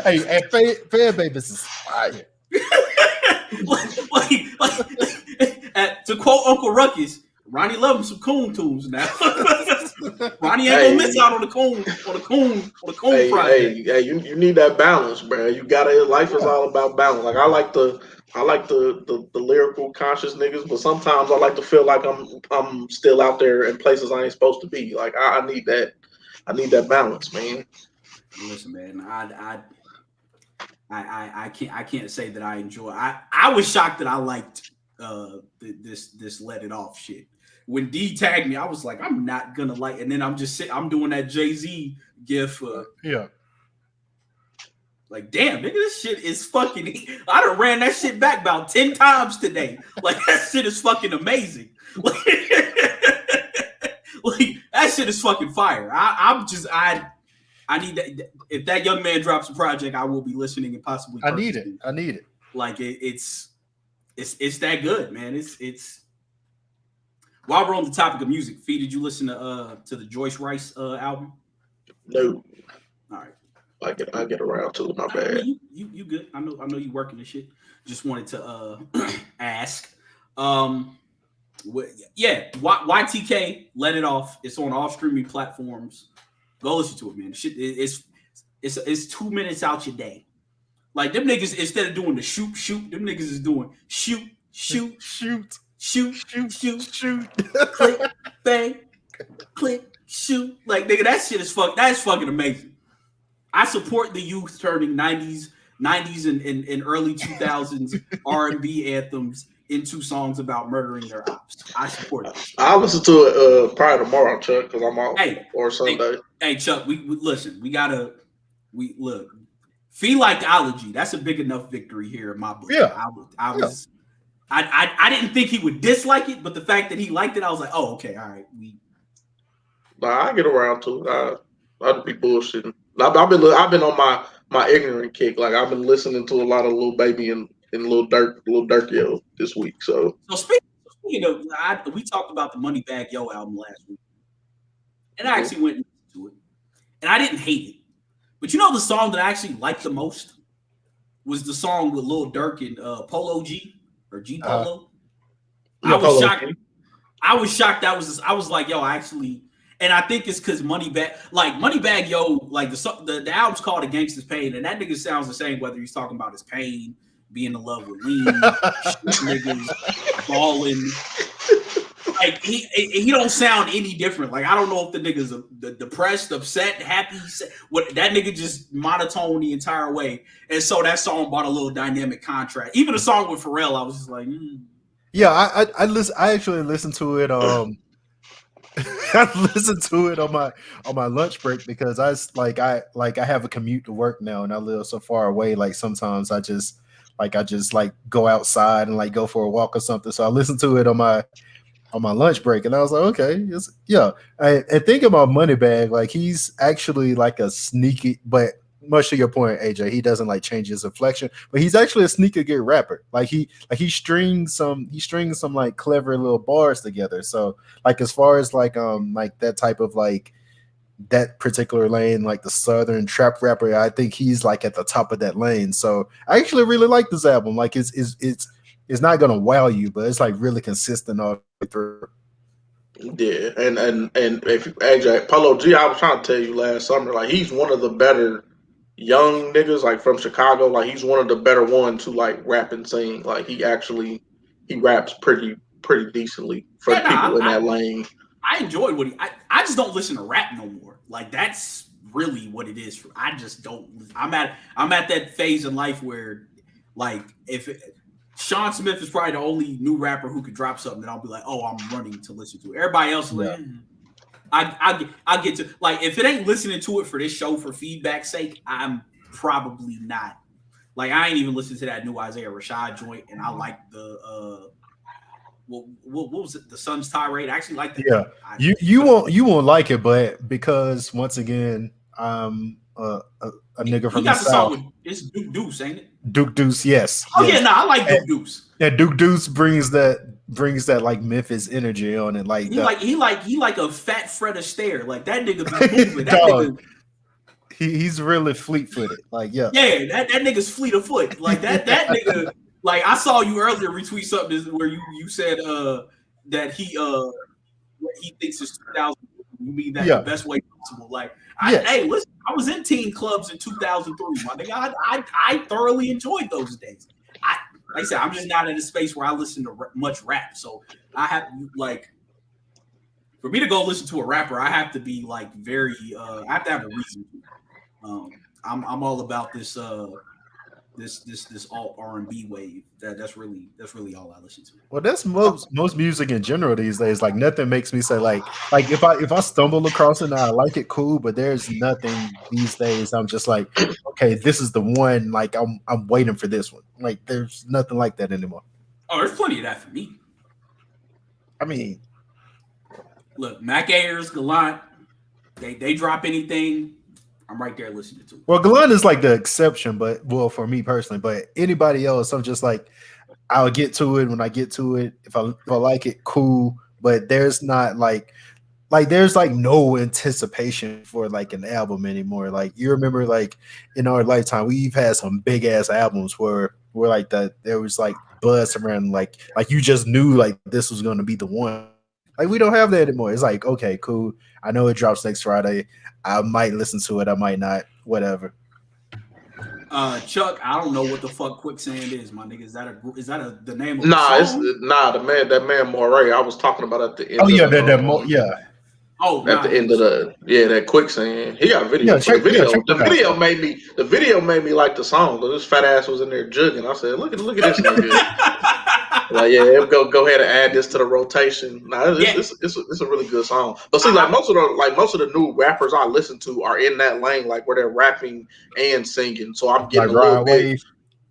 Hey, Fed Babies is fire. To quote Uncle Ruckus, Ronnie love him some coon tunes now. Ronnie ain't gonna miss out on the coon project. Hey, you need that balance, bro. You gotta. Life is all about balance. Like I like the lyrical conscious niggas, but sometimes I like to feel like I'm still out there in places I ain't supposed to be. Like I need that balance, man. Listen, man, I can't say that I enjoy. I was shocked that I liked this Let It Off shit. When D tagged me, I was like, I'm not gonna like, and then I'm doing that Jay-Z gif. Like, damn, nigga, this shit is fucking. I done ran that shit back about 10 times today. Like, that shit is fucking amazing. Like that shit is fucking fire. I need that. If that young man drops a project, I will be listening and possibly. I need it. Like it's that good, man. It's. While we're on the topic of music, Fee, did you listen to the Joyce Rice album? No. All right. I get around to it. My bad. You good? I know you working this shit. Just wanted to ask. YTK, Let It Off. It's on all streaming platforms. Go listen to it, man. Shit, it's 2 minutes out your day. Like them niggas, instead of doing the shoot, them niggas is doing shoot. Click, bang, click, shoot. Like nigga, that shit is that's fucking amazing. I support the youth turning 90s and early 2000s R&B anthems into songs about murdering their ops. I support it. I'll listen to it probably tomorrow, Chuck, because I'm off or Sunday. Hey, Chuck, we listen. We look. Feel like Ology. That's a big enough victory here in my book. Yeah, I didn't think he would dislike it, but the fact that he liked it, I was like, oh, okay, all right. I get around to it. I'd be bullshitting. I've been on my ignorant kick. Like I've been listening to a lot of Lil Baby and Lil Durk Yo this week. So speaking of, we talked about the Moneybagg Yo album last week, and I actually went and listened to it, and I didn't hate it. But you know the song that I actually liked the most was the song with Lil Durk and Polo G or G Polo. I was shocked. I was shocked. I was like, yo, actually. And I think it's because Moneybagg Yo, like the album's called A Gangsta's Pain, and that nigga sounds the same whether he's talking about his pain, being in love with lean, niggas, balling. like he don't sound any different. Like I don't know if the nigga's depressed, upset, happy. What that nigga just monotone the entire way, and so that song brought a little dynamic contrast. Even the song with Pharrell, I was just like, Yeah, I listen. I actually listened to it. I listened to it on my lunch break because I have a commute to work now, and I live so far away. Like sometimes I just go outside and like go for a walk or something. So I listened to it on my lunch break, and I was like, okay, yeah. And think about Moneybag, like he's actually like a sneaky, but much to your point, AJ, he doesn't like change his inflection, but he's actually a sneaky good rapper. Like he strings some like clever little bars together. So like as far as like that type of like that particular lane, like the southern trap rapper, I think he's like at the top of that lane. So I actually really like this album. Like it's not gonna wow you, but it's like really consistent all the way through. Yeah, and if AJ Polo G, I was trying to tell you last summer, like he's one of the better young niggas, like from Chicago. Like he's one of the better ones who like rap and sing. Like he raps pretty decently for yeah, people in that lane. I enjoy what I just don't listen to rap no more. Like that's really what it is. I just don't. I'm at that phase in life where, like, Sean Smith is probably the only new rapper who could drop something that I'll be like, oh, I'm running to listen to. Everybody else, like, I get to like if it ain't listening to it for this show for feedback's sake, I'm probably not. Like I ain't even listened to that new Isaiah Rashad joint, and I like the what was it? The Sun's Tirade. I actually like that. Yeah, you won't like it, but because once again, I'm a nigga from the South. Song with, it's Duke Deuce, ain't it? Duke Deuce, yes. Oh yes. Yeah, I like Duke Deuce. Yeah, Duke Deuce brings that like Memphis energy on it. Like he like a fat Fred Astaire. Like that nigga be moving. That nigga. He's really fleet-footed. Like yeah, that nigga's fleet of foot. Like that nigga. Like I saw you earlier retweet something where you said that he thinks it's 2000. You mean that the best way possible? Like hey, listen, I was in teen clubs in 2003. My nigga, I thoroughly enjoyed those days. Like I said, I'm just not in a space where I listen to much rap. So I have like for me to go listen to a rapper, I have to be like very. I have to have a reason. I'm all about this alt R&B wave. That's really all I listen to. Well, that's most music in general these days. Like nothing makes me say like if I stumble across it and I like it, cool. But there's nothing these days. I'm just like, okay, this is the one. Like I'm waiting for this one. Like there's nothing like that anymore. Oh, there's plenty of that for me. I mean, look, Mac Ayers, Gallant, they drop anything, I'm right there listening to it. Well, Gallant is like the exception, but well, for me personally, but anybody else, I'm just like, I'll get to it when I get to it. If I like it, cool. But there's not like there's like no anticipation for like an album anymore. Like you remember, like in our lifetime, we've had some big ass albums where like there was like buzz around, like you just knew like this was going to be the one. Like we don't have that anymore. It's like, okay, cool. I know it drops next Friday. I might listen to it. I might not. Whatever. Chuck, I don't know what the fuck Quicksand is, my nigga. Is that the name of the song? That man Moray I was talking about at the end. Oh yeah, the end of that Quicksand. He got a video. The video made me like the song, but this fat ass was in there jugging. I said, look at this nigga. Like, yeah, go ahead and add this to the rotation. It's a really good song. But see, like most of the new rappers I listen to are in that lane, like where they're rapping and singing. So I'm getting a little bit.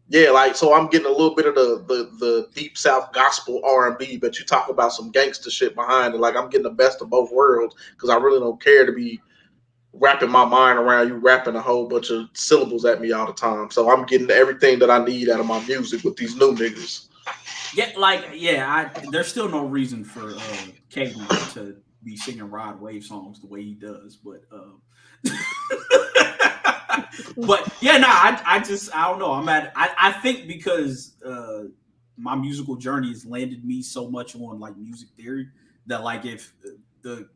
Yeah, like so I'm getting a little bit of the deep South gospel R&B, but you talk about some gangster shit behind it. Like I'm getting the best of both worlds because I really don't care to be wrapping my mind around you rapping a whole bunch of syllables at me all the time. So I'm getting everything that I need out of my music with these new niggas. There's still no reason for Caden to be singing Rod Wave songs the way he does, but I don't know. I think because my musical journey has landed me so much on like music theory that like if the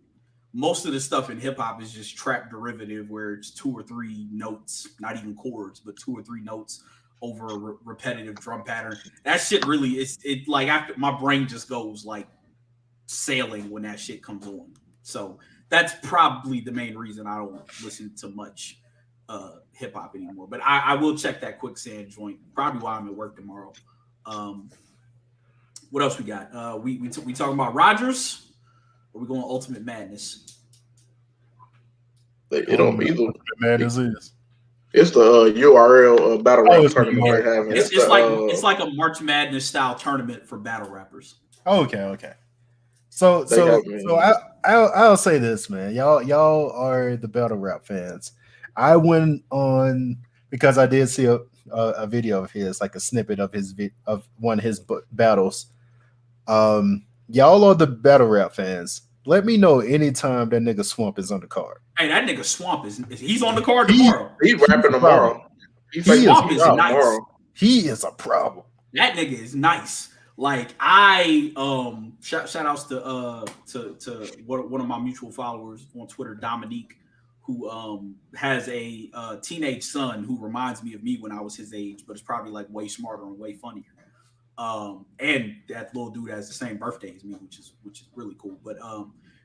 most of the stuff in hip hop is just trap derivative where it's 2 or 3 notes, not even chords, but 2 or 3 notes over a repetitive drum pattern. That shit really is it like after my brain just goes like sailing when that shit comes on. So that's probably the main reason I don't listen to much hip hop anymore. But I will check that Quicksand joint. Probably while I'm at work tomorrow. What else we got? We talking about Rodgers, or we going Ultimate Madness? It don't either. Madness is. It's the URL battle rap tournament they're having. It's like a March Madness style tournament for battle rappers. Okay. So I'll say this, man. Y'all are the battle rap fans. I went on because I did see a video of his, like a snippet of of one of his battles. Y'all are the battle rap fans. Let me know anytime that nigga Swamp is on the card. Hey, that nigga Swamp he's on the card tomorrow. He's rapping tomorrow. Swamp is nice. Tomorrow. He is a problem. That nigga is nice. Like I shout outs to one of my mutual followers on Twitter, Dominique, who has a teenage son who reminds me of me when I was his age, but is probably like way smarter and way funnier. And that little dude has the same birthday as me, which is really cool. But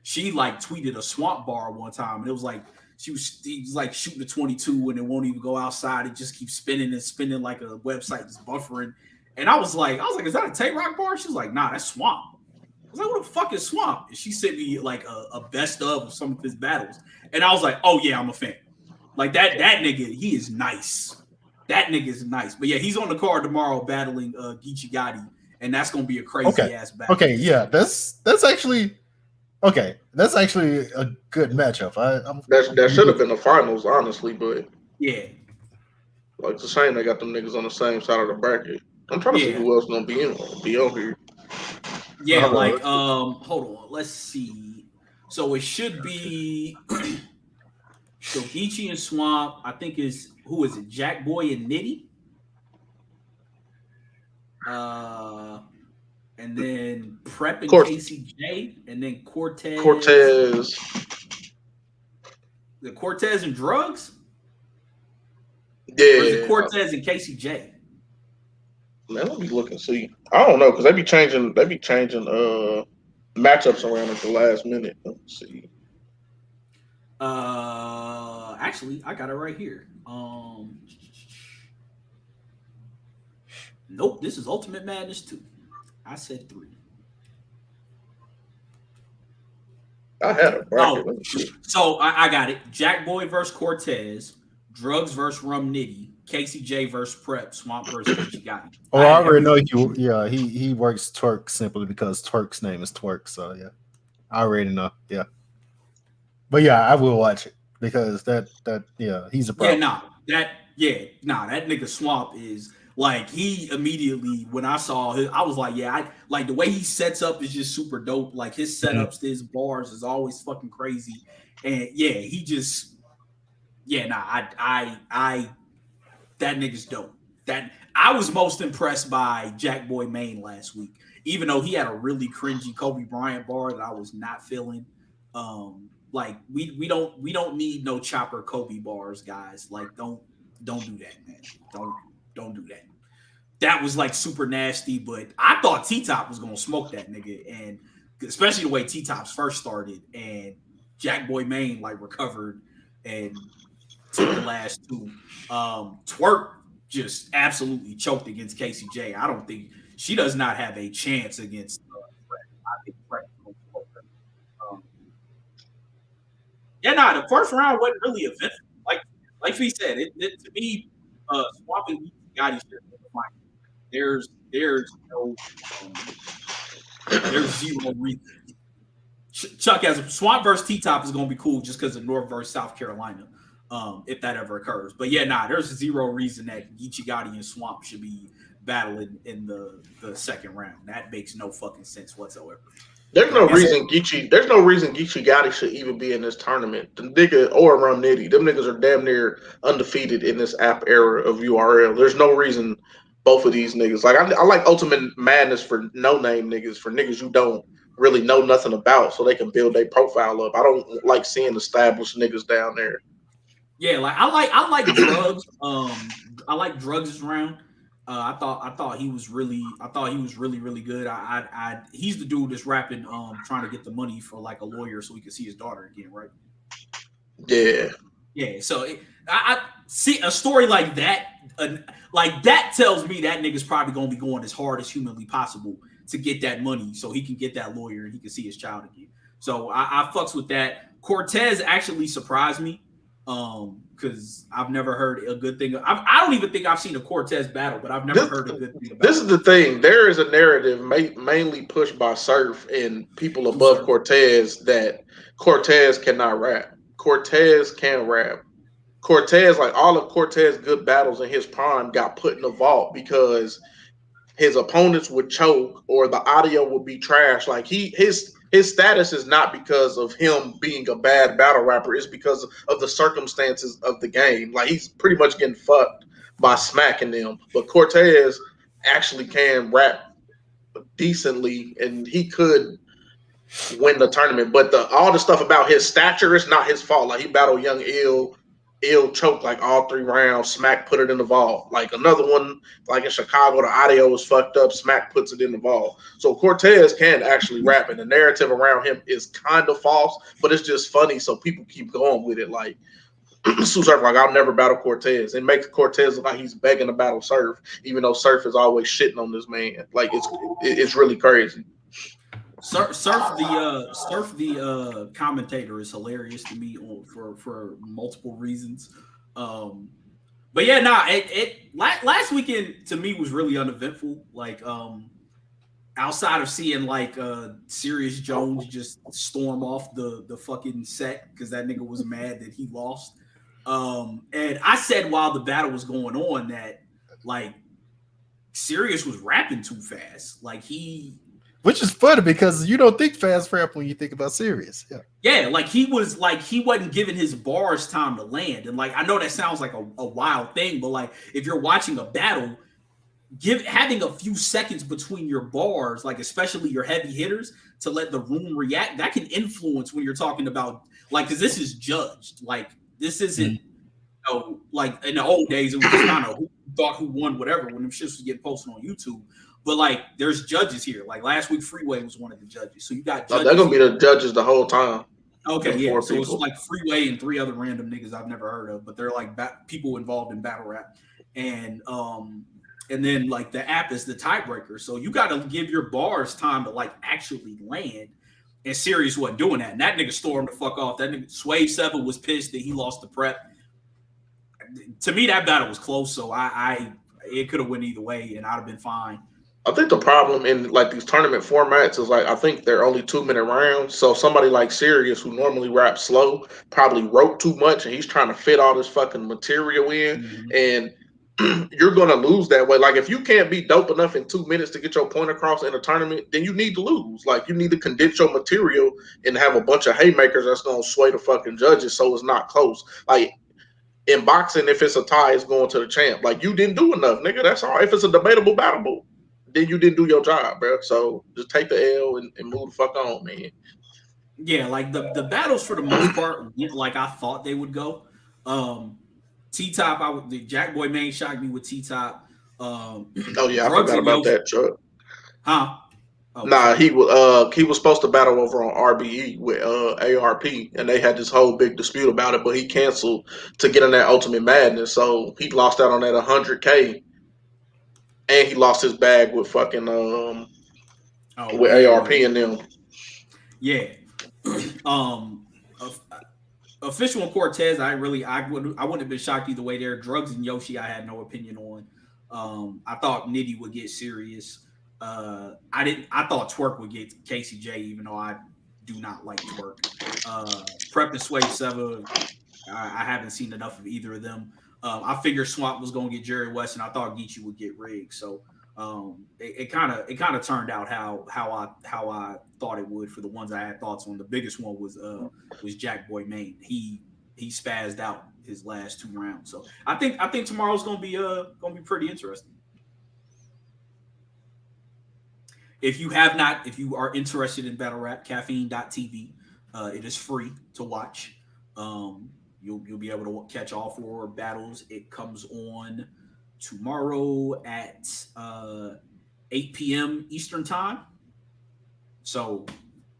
she like tweeted a Swamp bar one time, and it was like he was like shooting a 22 and it won't even go outside. It just keeps spinning and spinning like a website just buffering. And I was like, is that a Tay-Rock bar? She was like, nah, that's Swamp. I was like, what the fuck is Swamp? And she sent me like a best of some of his battles. And I was like, oh yeah, I'm a fan. Like that nigga, he is nice. That nigga is nice. But yeah, he's on the card tomorrow battling Geechee Gotti, and that's gonna be a crazy ass battle. Okay, yeah, that's actually okay. That's actually a good matchup. That should have been the finals, honestly, but yeah, like it's a shame they got them niggas on the same side of the bracket. I'm trying to see who else gonna be on here. Yeah, like hold on, let's see. So it should be so Geechee and Swamp. I think who is it? Jack Boy and Nitty. And then Prep and KCJ, and then Cortez. The Cortez and Drugs. Yeah. Or is it Cortez and KCJ? Man, let me look and see. I don't know because they be changing matchups around at the last minute. Let's see. Actually, I got it right here. Nope, this is Ultimate Madness 2. I said 3. I had a bracket. So I got it. Jack Boy versus Cortez, Drugs versus Rum Nitty, KCJ versus Prep, Swamp versus Geechee Gotti. Oh, I already know he works Twerk simply because Twerk's name is Twerk. So yeah, I already know. Yeah, but yeah, I will watch it because that he's a problem. That nigga Swamp is like he immediately when I saw him, I was like, I like the way he sets up is just super dope. Like his setups to his bars is always fucking crazy, and he just that nigga's dope. That I was most impressed by Jack Boy Maine last week, even though he had a really cringy Kobe Bryant bar that I was not feeling. Like we don't need no chopper Kobe bars, guys. Like don't do that, man. Don't do that. That was like super nasty, but I thought T-Top was gonna smoke that nigga, and especially the way T-Top's first started, and Jack Boy Maine like recovered and took the last two. Twerk just absolutely choked against KCJ. I don't think she does not have a chance against I think Twerk. The first round wasn't really eventful. Like he said, it to me, swapping Gotti shit. There's zero reason. Chuck has a Swamp versus T-Top is going to be cool just because of North versus South Carolina, if that ever occurs. But there's zero reason that Geechee Gotti and Swamp should be battling in the second round. That makes no fucking sense whatsoever. There's no reason Geechee Gotti should even be in this tournament. The nigga or Rum Nitty, them niggas are damn near undefeated in this app era of URL. There's no reason both of these niggas. Like I like Ultimate Madness for no name niggas, for niggas you don't really know nothing about, so they can build their profile up. I don't like seeing established niggas down there. Yeah, like I like Drugs. I like Drugs' round. I thought he was really really good. He's the dude that's rapping, trying to get the money for like a lawyer so he can see his daughter again, right? Yeah. Yeah. So I see a story like that tells me that nigga's probably gonna be going as hard as humanly possible to get that money so he can get that lawyer and he can see his child again. So I fucks with that. Cortez actually surprised me. Because I've never heard a good thing. I don't even think I've seen a Cortez battle, but I've never heard a good thing about this it. is the thing. There is a narrative mainly pushed by Surf and people above Surf. Cortez that Cortez cannot rap. Cortez can rap. Cortez, like all of Cortez's good battles in his prime, got put in the vault because his opponents would choke or the audio would be trash. Like his status is not because of him being a bad battle rapper. It's because of the circumstances of the game. Like he's pretty much getting fucked by smacking them. But Cortez actually can rap decently, and he could win the tournament. But all the stuff about his stature is not his fault. Like he battled Young Ill choked like all 3 rounds. Smack put it in the vault. Like another one, like in Chicago, the audio was fucked up. Smack puts it in the vault. So Cortez can actually rap, and the narrative around him is kind of false, but it's just funny. So people keep going with it. Like Surf, like I'll never battle Cortez, and makes Cortez look like he's begging to battle Surf, even though Surf is always shitting on this man. Like it's really crazy. Surf the commentator is hilarious to me for multiple reasons. But yeah, last weekend to me was really uneventful. Like outside of seeing like Sirius Jones just storm off the fucking set because that nigga was mad that he lost. And I said while the battle was going on that like Sirius was rapping too fast. Like which is funny because you don't think fast rap when you think about Sirius. Yeah, like he wasn't giving his bars time to land. And like I know that sounds like a wild thing, but like if you're watching a battle, having a few seconds between your bars, like especially your heavy hitters, to let the room react, that can influence when you're talking about like because this is judged. Like this isn't like in the old days, it was just kind of who thought who won, whatever, when them shits was getting posted on YouTube. But like, there's judges here. Like last week, Freeway was one of the judges. So you got judges. They're gonna be the judges the whole time. Okay, yeah. So it's like Freeway and 3 other random niggas I've never heard of, but they're like people involved in battle rap, and then like the app is the tiebreaker. So you got to give your bars time to like actually land. And Sirius wasn't doing that, and that nigga stormed the fuck off. That nigga Swave 7 was pissed that he lost the prep. To me, that battle was close, so it could have went either way, and I'd have been fine. I think the problem in like these tournament formats is like I think they're only 2-minute rounds. So somebody like Sirius, who normally raps slow, probably wrote too much, and he's trying to fit all this fucking material in, and you're gonna lose that way. Like if you can't be dope enough in 2 minutes to get your point across in a tournament, then you need to lose. Like you need to condense your material and have a bunch of haymakers that's gonna sway the fucking judges, so it's not close. Like in boxing, if it's a tie, it's going to the champ. Like you didn't do enough, nigga. That's all. If it's a debatable battle, then you didn't do your job, bro. So just take the L and move the fuck on, man. Yeah, like the battles for the most part went like I thought they would go. T-Top, the Jack Boy Main shocked me with T-Top. Oh yeah, I forgot about that, Chuck. Huh? Oh, nah, he was supposed to battle over on RBE with ARP, and they had this whole big dispute about it, but he canceled to get in that Ultimate Madness, so he lost out on that 100K, and he lost his bag with fucking with ARP and them. Yeah. Official and Cortez, I wouldn't have been shocked either way there. Drugs and Yoshi, I had no opinion on. I thought Nitty would get serious. I thought Twerk would get KCJ, even though I do not like Twerk. Prep and Swave 7, I haven't seen enough of either of them. I figured Swamp was going to get Jerry West, and I thought Geechee would get Riggs. So it kind of turned out how I thought it would for the ones I had thoughts on. The biggest one was Jack Boy Main. He spazzed out his last 2 rounds. So I think tomorrow's gonna be pretty interesting. If you are interested in battle rap, caffeine.tv, it is free to watch. You'll be able to catch all 4 battles. It comes on tomorrow at 8 p.m. Eastern time. So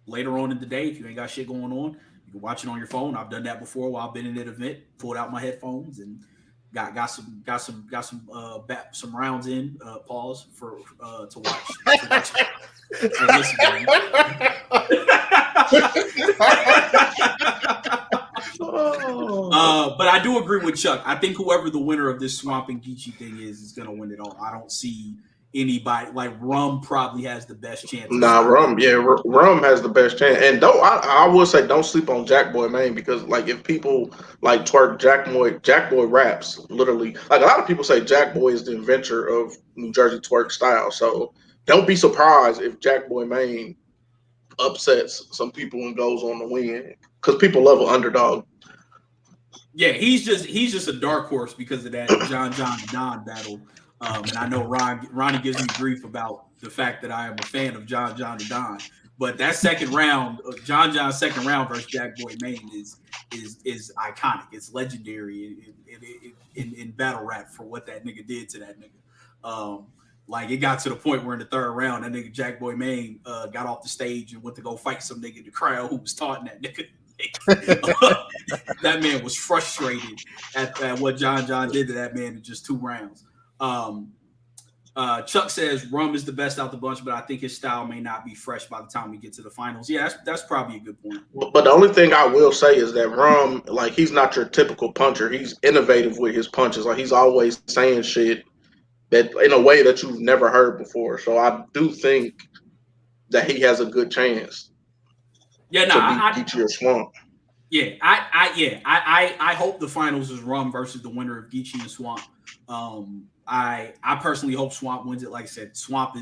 later on in the day, if you ain't got shit going on, you can watch it on your phone. I've done that before while I've been in an event. Pulled out my headphones and got some rounds in. Pause for to watch and listen to. But I do agree with Chuck. I think whoever the winner of this Swamp and Geechee thing is going to win it all. I don't see anybody like Rum probably has the best chance. Nah, Rum has the best chance. And I will say don't sleep on Jack Boy Maine, because like if people like twerk Jack Boy raps literally. Like a lot of people say Jack Boy is the inventor of New Jersey twerk style. So don't be surprised if Jack Boy Maine upsets some people and goes on to win, because people love an underdog. Yeah, he's just a dark horse because of that John Don battle. And I know Ronnie gives me grief about the fact that I am a fan of John and Don. But that second round, John's second round versus Jack Boy Maine is iconic. It's legendary in battle rap for what that nigga did to that nigga. Like it got to the point where in the third round, that nigga Jack Boy Maine got off the stage and went to go fight some nigga in the crowd who was taunting that nigga. That man was frustrated at what John did to that man in just 2 rounds. Chuck says Rum is the best out the bunch, but I think his style may not be fresh by the time we get to the finals. Yeah, that's probably a good point. But the only thing I will say is that Rum, like, he's not your typical puncher. He's innovative with his punches. Like, he's always saying shit that in a way that you've never heard before. So I do think that he has a good chance. Yeah, no, I Geechee or Swamp. Yeah, I hope the finals is Rum versus the winner of Geechee and Swamp. I personally hope Swamp wins it. Like I said, Swamp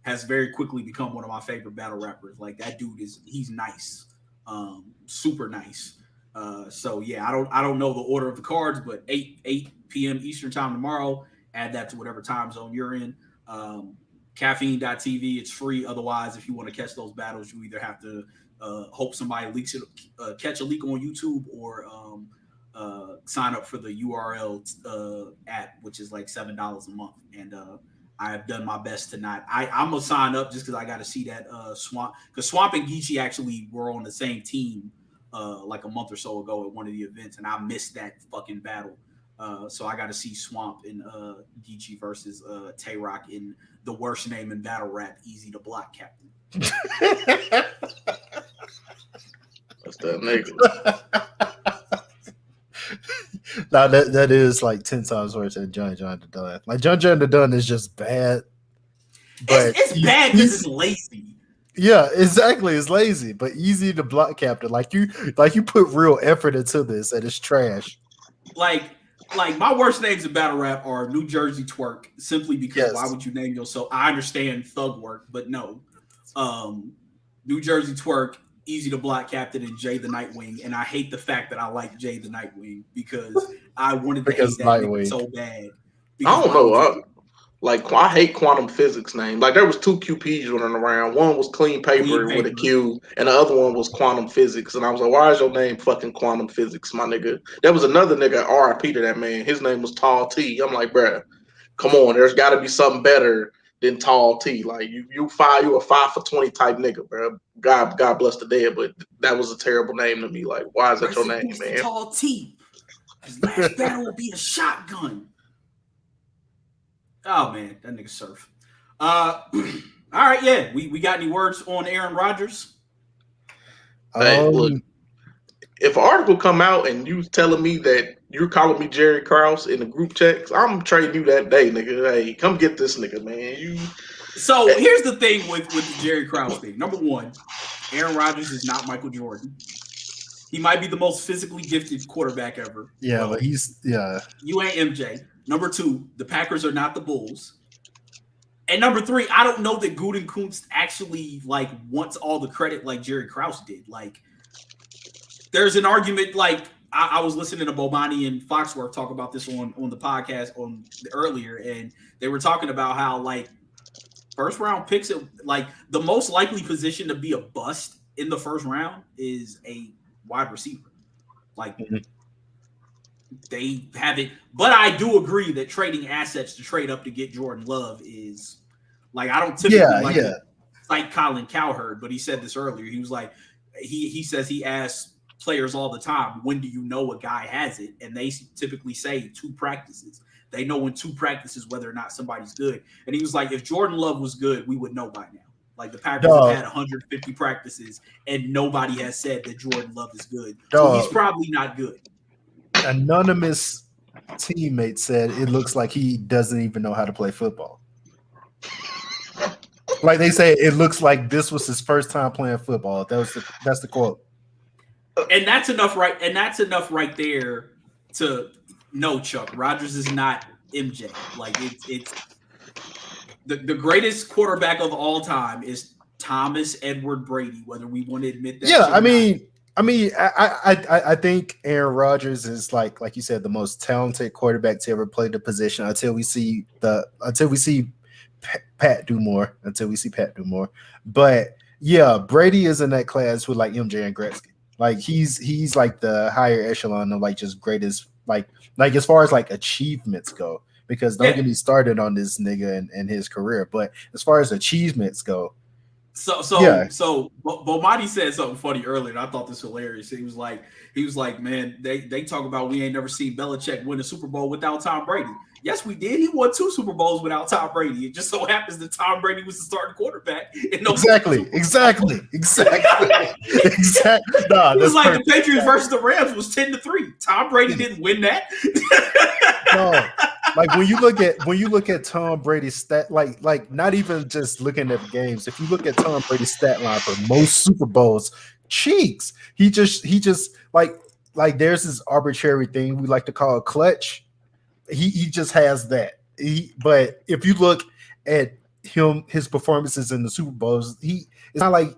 has very quickly become one of my favorite battle rappers. Like that dude he's nice, super nice. So yeah, I don't know the order of the cards, but 8 p.m. Eastern time tomorrow. Add that to whatever time zone you're in. Caffeine.tv, it's free. Otherwise, if you want to catch those battles, you either have to hope somebody leaks it, catch a leak on YouTube, or sign up for the URL app, which is like $7 a month. And I have done my best to not. I'm gonna sign up just because I got to see that Swamp, because Swamp and Geechee actually were on the same team like a month or so ago at one of the events, and I missed that fucking battle. So I got to see Swamp and Geechee versus Tay Rock in the worst name in battle rap, Easy to Block Captain. That's that nigga. Now that is like 10 times worse than John the Don. Like John the Don is just bad. But it's bad because it's lazy. Yeah, exactly. It's lazy, but Easy to Block Captain. Like you put real effort into this, and it's trash. Like my worst names in battle rap are New Jersey Twerk, simply because why would you name yourself? I understand thug work, but no. New Jersey Twerk, Easy to Block Captain, and Jay the Nightwing. And I hate the fact that I like Jay the Nightwing because I wanted to hate that nigga so bad. I don't know. I hate quantum physics name. Like there was 2 QPs running around. One was Clean Paper with a Q, and the other one was Quantum Physics. And I was like, why is your name fucking Quantum Physics, my nigga? There was another nigga, RIP to that man. His name was Tall T. I'm like, bruh, come on. There's got to be something better than Tall T. Like you a 5 for 20 type nigga, bro. God bless the dead, but that was a terrible name to me. Like, why is that your name, man? Tall T. His last battle will be a shotgun. Oh man, that nigga surf. All right, yeah. We got any words on Aaron Rodgers? Hey, look, if an article come out and you telling me that you're calling me Jerry Krause in the group checks, I'm trading you that day, nigga. Hey, come get this nigga, man. So here's the thing with the Jerry Krause thing. Number one, Aaron Rodgers is not Michael Jordan. He might be the most physically gifted quarterback ever. Yeah, but you ain't MJ. Number 2, the Packers are not the Bulls. And number 3, I don't know that Gutekunst actually like wants all the credit like Jerry Krause did. Like, there's an argument. Like, I was listening to Bomani and Foxworth talk about this on the podcast earlier, and they were talking about how like first round picks, like the most likely position to be a bust in the first round is a wide receiver. Like. they haven't. But I do agree that trading assets to trade up to get Jordan Love is like I don't typically to cite Colin Cowherd, but he said this earlier. He was like, he says he asks players all the time, when do you know a guy has it? And they typically say 2 practices. They know in 2 practices whether or not somebody's good. And he was like, if Jordan Love was good, we would know by now. Like the Packers have had 150 practices and nobody has said that Jordan Love is good. So he's probably not good. Anonymous teammate said it looks like he doesn't even know how to play football. Like they say, it looks like this was his first time playing football. That's the quote. And that's enough, right? And that's enough right there to know Chuck Rodgers is not MJ. Like it's the greatest quarterback of all time is Thomas Edward Brady, whether we want to admit that. Yeah, I think Aaron Rodgers is like you said, the most talented quarterback to ever play the position until we see Pat do more. But yeah, Brady is in that class with like MJ and Gretzky. Like he's like the higher echelon of like just greatest like as far as like achievements go. Because don't get me started on this nigga and his career, but as far as achievements go, So Bomati said something funny earlier, and I thought this was hilarious. He was like, man, they talk about we ain't never seen Belichick win a Super Bowl without Tom Brady. Yes, we did. He won 2 Super Bowls without Tom Brady. It just so happens that Tom Brady was the starting quarterback. Exactly. Nah, it was like the Patriots versus the Rams was 10-3. Tom Brady didn't win that. No. Like when you look at Tom Brady's stat, like not even just looking at the games. If you look at Tom Brady's stat line for most Super Bowls, cheeks. He just like there's this arbitrary thing we like to call a clutch. He just has that. But if you look at his performances in the Super Bowls, it's not like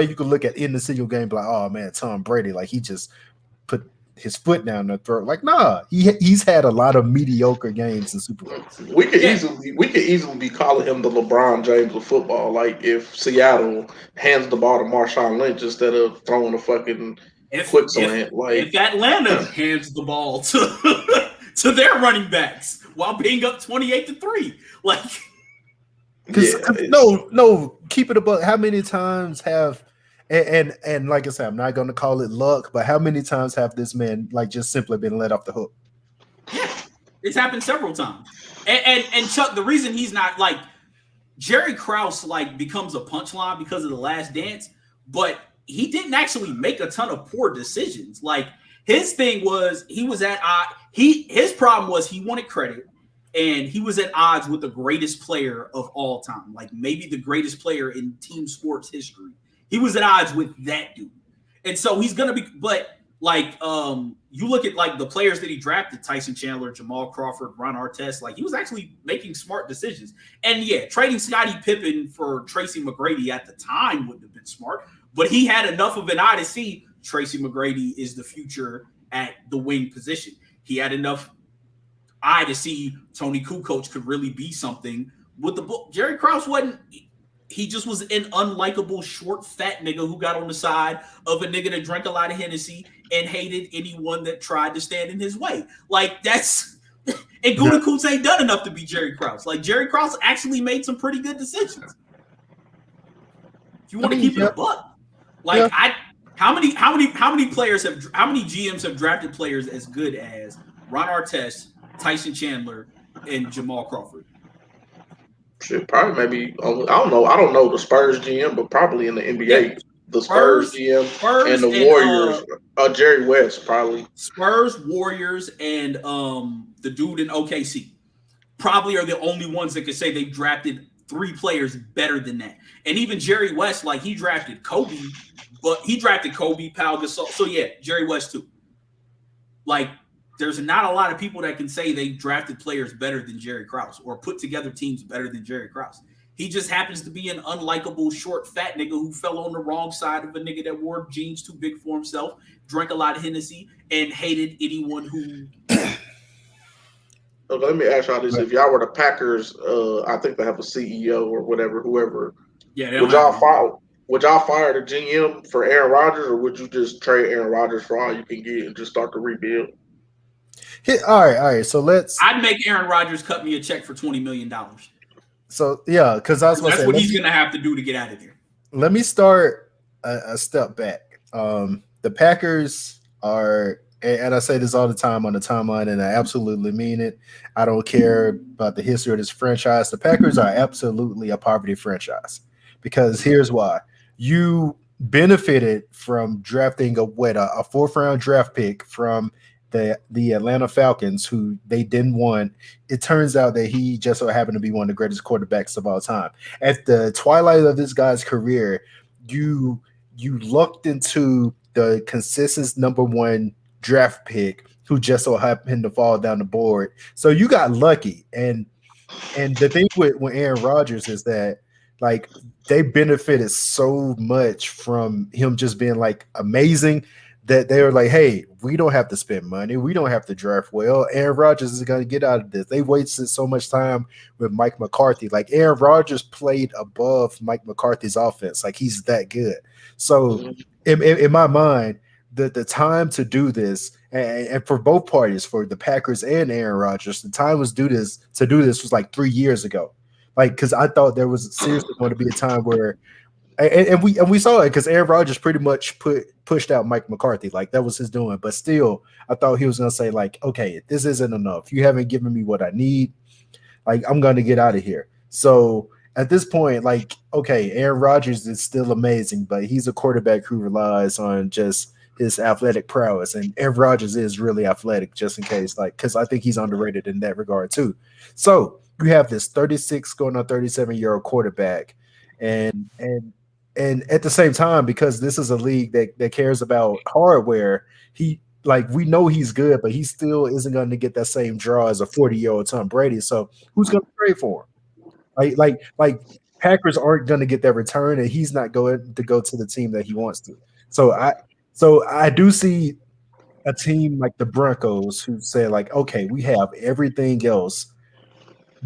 you could look at in the single game like, oh man, Tom Brady, like he just put his foot down the throat. Like, nah, he's had a lot of mediocre games in Super Bowls. We could easily be calling him the LeBron James of football. Like if Seattle hands the ball to Marshawn Lynch instead of throwing a fucking quick slant. If Atlanta hands the ball to their running backs while being up 28-3, like, no, keep it above. How many times have and like I said, I'm not going to call it luck, but how many times have this man like just simply been let off the hook? Yeah, it's happened several times. And Chuck, the reason he's not like Jerry Krause like becomes a punchline because of The Last Dance, but he didn't actually make a ton of poor decisions. Like his thing was he was at his problem was he wanted credit and he was at odds with the greatest player of all time, like maybe the greatest player in team sports history. He was at odds with that dude. And so he's going to be, but like, you look at like the players that he drafted, Tyson Chandler, Jamal Crawford, Ron Artest, like he was actually making smart decisions. And yeah, trading Scottie Pippen for Tracy McGrady at the time wouldn't have been smart, but he had enough of an eye to see Tracy McGrady is the future at the wing position. He had enough eye to see Tony Kukoc could really be something with the book. Jerry Krause wasn't. He just was an unlikable, short, fat nigga who got on the side of a nigga that drank a lot of Hennessy and hated anyone that tried to stand in his way. Like, that's – and Gutekunst ain't done enough to be Jerry Krause. Like, Jerry Krause actually made some pretty good decisions. If you want to keep it a buck. Like, how many GMs have drafted players as good as Ron Artest, Tyson Chandler, and Jamal Crawford? Shit, probably maybe I don't know the Spurs GM, but probably in the NBA, the Spurs GM and the Warriors, Jerry West probably. Spurs, Warriors, and the dude in OKC probably are the only ones that could say they've drafted 3 players better than that. And even Jerry West, like he drafted Kobe, Pau Gasol. So yeah, Jerry West too. Like, there's not a lot of people that can say they drafted players better than Jerry Krause or put together teams better than Jerry Krause. He just happens to be an unlikable, short, fat nigga who fell on the wrong side of a nigga that wore jeans too big for himself, drank a lot of Hennessy, and hated anyone who... So let me ask y'all this. If y'all were the Packers, I think they have a CEO or whatever, whoever. Yeah, would y'all fire the GM for Aaron Rodgers, or would you just trade Aaron Rodgers for all you can get and just start to rebuild? All right. So I'd make Aaron Rodgers cut me a check for $20 million. So yeah, because I was going to That's say what he's going to have to do to get out of there. let me start a step back. The Packers are, and I say this all the time on the timeline, and I absolutely mean it. I don't care about the history of this franchise. The Packers are absolutely a poverty franchise because here's why: you benefited from drafting a fourth round draft pick from the Atlanta Falcons, who they didn't want. It turns out that he just so happened to be one of the greatest quarterbacks of all time. At the twilight of this guy's career, you lucked into the consensus number one draft pick who just so happened to fall down the board. So you got lucky. And the thing with Aaron Rodgers is that like they benefited so much from him just being like amazing that they were like, hey, we don't have to spend money. We don't have to draft well. Aaron Rodgers is going to get out of this. They wasted so much time with Mike McCarthy. Like Aaron Rodgers played above Mike McCarthy's offense. Like he's that good. So in my mind, the time to do this, and for both parties, for the Packers and Aaron Rodgers, the time was to do this was like 3 years ago. Like, because I thought there was seriously going to be a time where and we saw it because Aaron Rodgers pretty much pushed out Mike McCarthy. Like that was his doing. But still, I thought he was gonna say, like, okay, this isn't enough. You haven't given me what I need. Like, I'm gonna get out of here. So at this point, like, okay, Aaron Rodgers is still amazing, but he's a quarterback who relies on just his athletic prowess. And Aaron Rodgers is really athletic, just in case, like, because I think he's underrated in that regard too. So you have this 36 going on 37-year-old quarterback, and at the same time, because this is a league that cares about hardware, we know he's good, but he still isn't going to get that same draw as a 40-year-old Tom Brady. So who's going to trade for him? Like Packers aren't going to get that return, and he's not going to go to the team that he wants to. So I do see a team like the Broncos who say like, okay, we have everything else.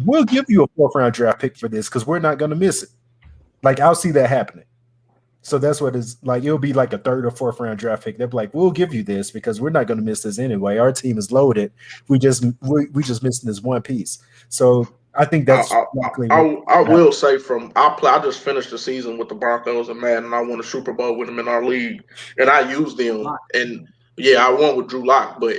We'll give you a fourth round draft pick for this because we're not going to miss it. Like I'll see that happening. So that's what it's like. It'll be like a third or fourth round draft pick. They're like, we'll give you this because we're not going to miss this anyway. Our team is loaded. We just missing this one piece. So I think that's I will say I just finished the season with the Broncos and man, and I won a Super Bowl with them in our league, and I used them. And yeah, I won with Drew Lock. But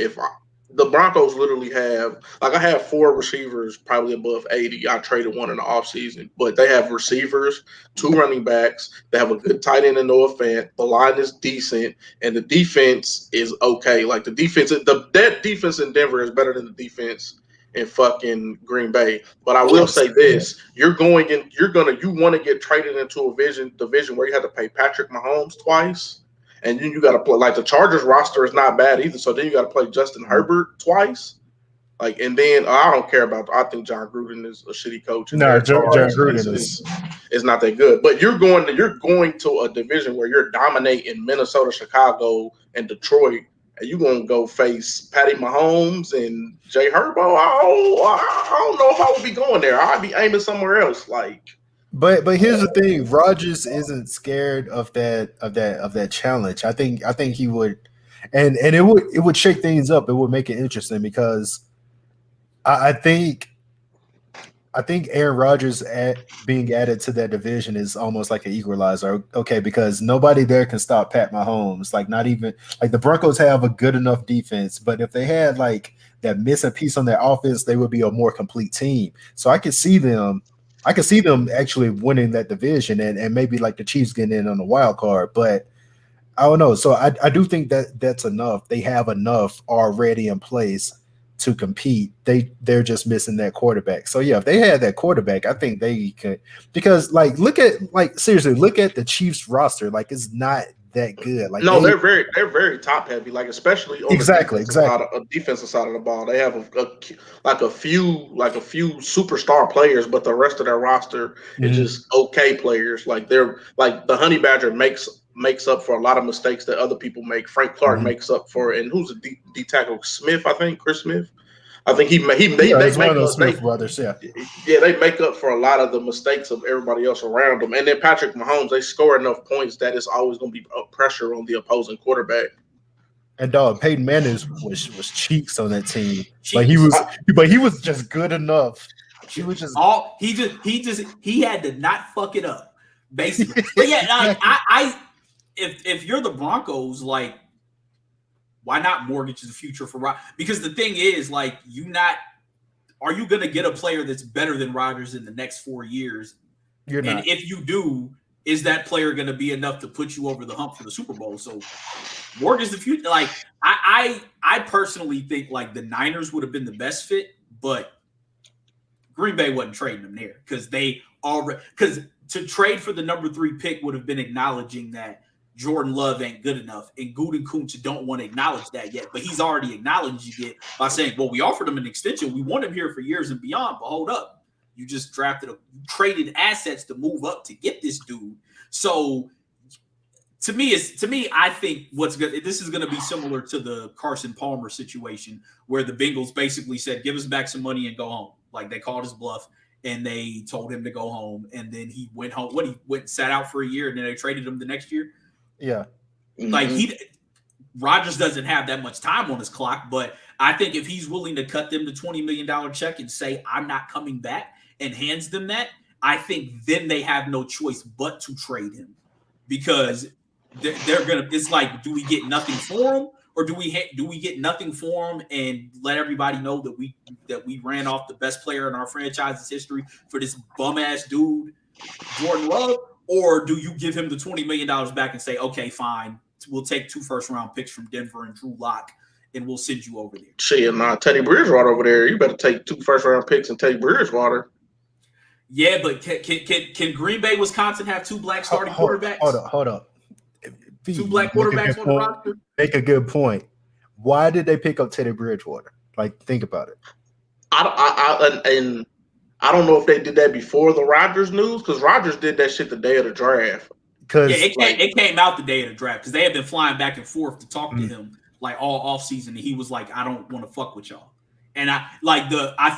the Broncos literally have, like, I have 4 receivers probably above 80. I traded one in the offseason, but they have receivers, 2 running backs. They have a good tight end in Noah Fant. The line is decent, and the defense is okay. Like that defense in Denver is better than the defense in fucking Green Bay. But I will say this: you want to get traded into a division where you have to pay Patrick Mahomes twice. And then you got to play, like, the Chargers roster is not bad either. So then you got to play Justin Herbert twice. Like, and then I don't care about. I think John Gruden is a shitty coach. No, John Gruden is not that good. But you're going to a division where you're dominating Minnesota, Chicago, and Detroit, and you're going to go face Patty Mahomes and Jay Herbo. I don't know if I would be going there. I'd be aiming somewhere else. Like. But here's the thing: Rodgers isn't scared of that challenge. I think he would, and it would shake things up. It would make it interesting because I think Aaron Rodgers being added to that division is almost like an equalizer. Okay, because nobody there can stop Pat Mahomes. Like not even like the Broncos have a good enough defense, but if they had like that missing piece on their offense, they would be a more complete team. So I could see them actually winning that division and maybe like the Chiefs getting in on the wild card, but I don't know. So I do think that's enough. They have enough already in place to compete. They're just missing that quarterback. So yeah, if they had that quarterback, I think they could, because seriously, look at the Chiefs roster. Like it's not that good. Like no, they're very top heavy. Like especially on the defensive side of the ball, they have a few superstar players, but the rest of their roster is just okay players. Like they're like the Honey Badger makes up for a lot of mistakes that other people make. Frank Clark makes up for, and who's the D tackle? Smith, I think Chris Smith. I think they make those Smith brothers. Yeah, they make up for a lot of the mistakes of everybody else around them. And then Patrick Mahomes, they score enough points that it's always going to be pressure on the opposing quarterback. And dog, Peyton Manning was cheeks on that team. Cheeks. But he was just good enough. He was just he had to not fuck it up, basically. But yeah, exactly. like if you're the Broncos, like, why not mortgage the future for Rodgers? Because the thing is, like, are you going to get a player that's better than Rodgers in the next 4 years? You're not. And if you do, is that player going to be enough to put you over the hump for the Super Bowl? So mortgage the future. Like, I personally think like the Niners would have been the best fit, but Green Bay wasn't trading them there because to trade for the number 3 pick would have been acknowledging that Jordan Love ain't good enough, and Gutekunst don't want to acknowledge that yet, but he's already acknowledging it by saying, well, we offered him an extension. We want him here for years and beyond, but hold up. You just traded assets to move up to get this dude. So to me, I think this is going to be similar to the Carson Palmer situation where the Bengals basically said, give us back some money and go home. Like, they called his bluff and they told him to go home, and then he went home. He went and sat out for a year, and then they traded him the next year. Yeah. Like, Rodgers doesn't have that much time on his clock, but I think if he's willing to cut them the $20 million check and say, I'm not coming back, and hands them that, I think then they have no choice but to trade him, because they're gonna. It's like, do we get nothing for him, or do we get nothing for him and let everybody know that we ran off the best player in our franchise's history for this bum ass dude, Jordan Love? Or do you give him the $20 million back and say, okay, fine, we'll take 2 first-round picks from Denver and Drew Lock, and we'll send you over there? Shit, Teddy Bridgewater over there. You better take 2 first-round picks and Teddy Bridgewater. Yeah, but can Green Bay, Wisconsin have 2 black starting quarterbacks? Hold up. 2 black quarterbacks on the roster? Make a good point. Why did they pick up Teddy Bridgewater? Like, think about it. I don't know if they did that before the Rodgers news, because Rodgers did that shit the day of the draft. It came out the day of the draft because they had been flying back and forth to talk to him like all offseason, and he was like, I don't want to fuck with y'all. And I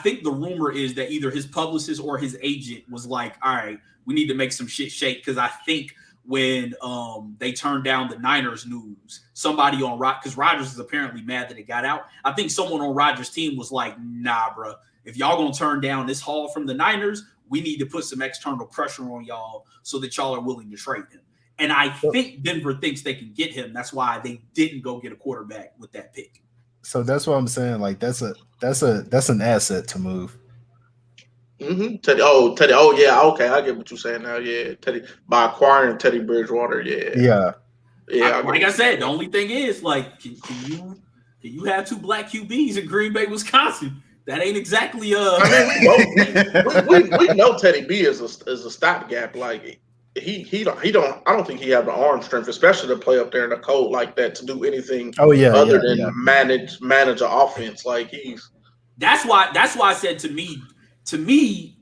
think the rumor is that either his publicist or his agent was like, all right, we need to make some shit shake, because I think when they turned down the Niners news, somebody on because Rodgers is apparently mad that it got out. I think someone on Rodgers' team was like, nah, bro, if y'all gonna turn down this haul from the Niners, we need to put some external pressure on y'all so that y'all are willing to trade him. And I think Denver thinks they can get him. That's why they didn't go get a quarterback with that pick. So that's what I'm saying. Like, that's an asset to move. Mm-hmm. Teddy. Oh yeah. Okay, I get what you're saying now. Yeah, Teddy, by acquiring Teddy Bridgewater. Yeah. Like I said, the only thing is, like, can you have 2 black QBs in Green Bay, Wisconsin? That ain't exactly we know Teddy B is a stopgap. Like, he don't. I don't think he have the arm strength, especially to play up there in the cold like that, to do anything. Other than manage an offense. Like, he's. That's why I said to me,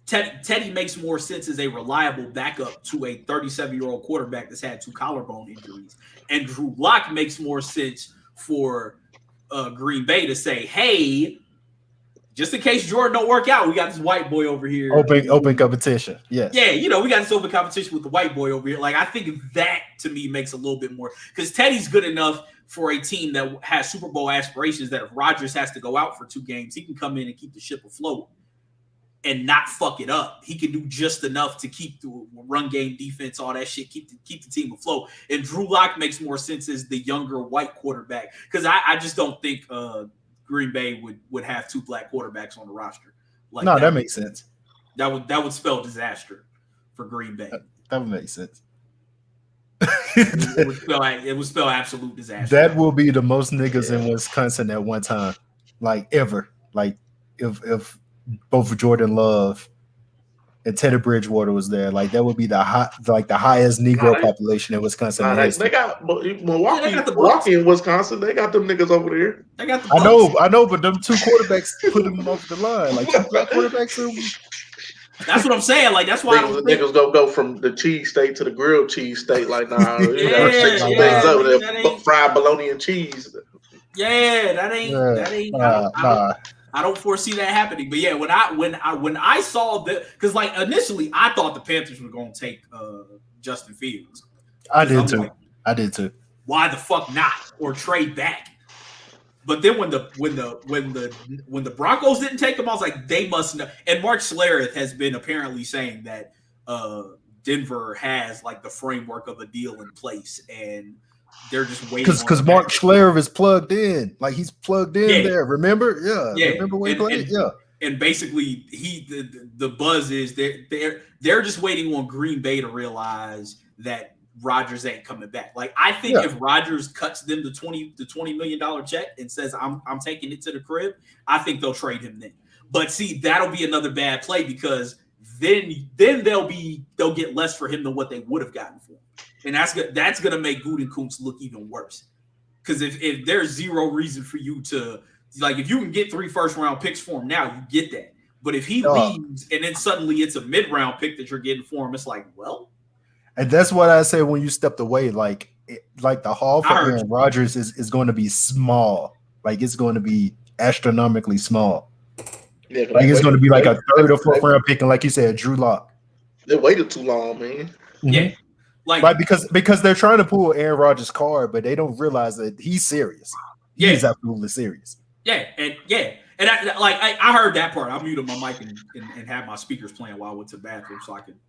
Teddy makes more sense as a reliable backup to a 37-year-old quarterback that's had 2 collarbone injuries, and Drew Lock makes more sense for Green Bay to say, hey, just in case Jordan don't work out, we got this white boy over here. Open competition. Yes. Yeah, we got this open competition with the white boy over here. Like, I think that, to me, makes a little bit more, because Teddy's good enough for a team that has Super Bowl aspirations that if Rodgers has to go out for 2 games, he can come in and keep the ship afloat and not fuck it up. He can do just enough to keep the run game, defense, all that shit, keep the team afloat. And Drew Lock makes more sense as the younger white quarterback, because I just don't think Green Bay would have 2 black quarterbacks on the roster. Like, no, that makes sense. That would spell disaster for Green Bay. That would make sense. It would spell absolute disaster. That will be the most niggas in Wisconsin at one time, like, ever. Like, if both Jordan Love and Teddy Bridgewater was there, like, that would be the highest Negro population in Wisconsin. They got Milwaukee in Wisconsin. They got them niggas over there. They got the I know, but them 2 quarterbacks put them over the line. Like, 2 black quarterbacks. That's what I'm saying. Like, that's why niggas go from the cheese state to the grilled cheese state. Like, nah, you gotta shake some things up there. Fried bologna and cheese. Yeah, that ain't. I don't foresee that happening. But yeah, when I saw that, because like initially I thought the Panthers were going to take Justin Fields. I did too. why the fuck not? Or trade back. But then when the Broncos didn't take him, I was like, they must know. And Mark Schlereth has been apparently saying that Denver has like the framework of a deal in place, and they're just waiting. Because Mark Schlereth is plugged in, like he's plugged in there. Remember, remember when he played, And basically, the buzz is they're just waiting on Green Bay to realize that Rodgers ain't coming back. Like I think if Rodgers cuts them the $20 million check and says I'm taking it to the crib, I think they'll trade him then. But see, that'll be another bad play because then they'll get less for him than what they would have gotten for him, and that's gonna make Gutekunst look even worse. Because if there's zero reason for you to like, if you can get 3 first-round picks for him now, you get that. But if he leaves and then suddenly it's a mid-round pick that you're getting for him, it's like, well. And that's what I said when you stepped away. Like the haul for Aaron Rodgers is going to be small. Like it's going to be astronomically small. Yeah, like it's going to be like a 3rd or 4th round pick, and like you said, Drew Lock. They waited too long, man. Yeah, like because they're trying to pull Aaron Rodgers' card, but they don't realize that he's serious. He's absolutely serious. Yeah, and I heard that part. I muted my mic and had my speakers playing while I went to the bathroom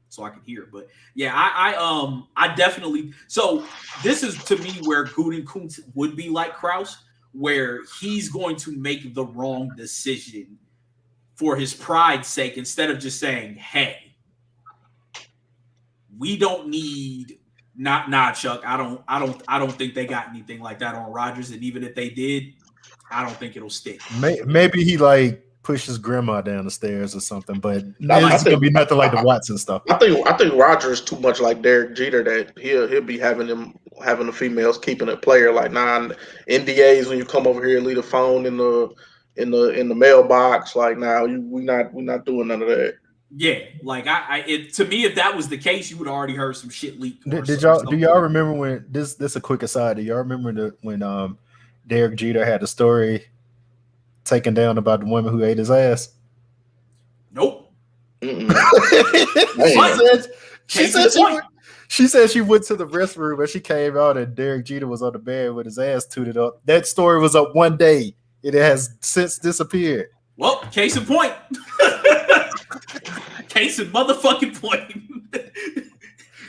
so I could hear. But yeah, I definitely. So this is to me where Gutekunst would be like Krause, where he's going to make the wrong decision for his pride's sake instead of just saying, "Hey, we don't need." Nah, Chuck. I don't think they got anything like that on Rodgers, and even if they did, I don't think it'll stick. Maybe he like pushes grandma down the stairs or something, but it's gonna be nothing like the Watson stuff. I think Rodgers is too much like Derek Jeter that he'll be having the females keeping a player like NDAs when you come over here and leave the phone in the mailbox. Like we not doing none of that. Yeah, like to me, if that was the case, you would have already heard some shit leak. Do y'all remember when this a quick aside? Do y'all remember when Derek Jeter had a story taken down about the woman who ate his ass? Nope. She said she went to the restroom and she came out and Derek Jeter was on the bed with his ass tooted up. That story was up one day. It has since disappeared. Well, case in point. Case in motherfucking point.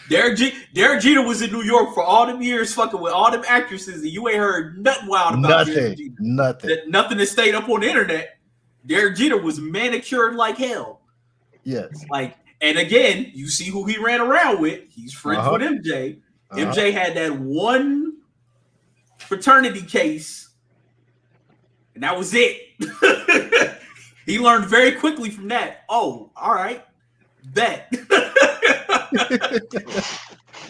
Derek Jeter was in New York for all them years fucking with all them actresses, and you ain't heard nothing wild about Derek Jeter. Nothing that stayed up on the internet. Derek Jeter was manicured like hell. Yes. And again, you see who he ran around with. He's friends with MJ. MJ had that one fraternity case, and that was it. He learned very quickly from that. Oh, all right. Bet.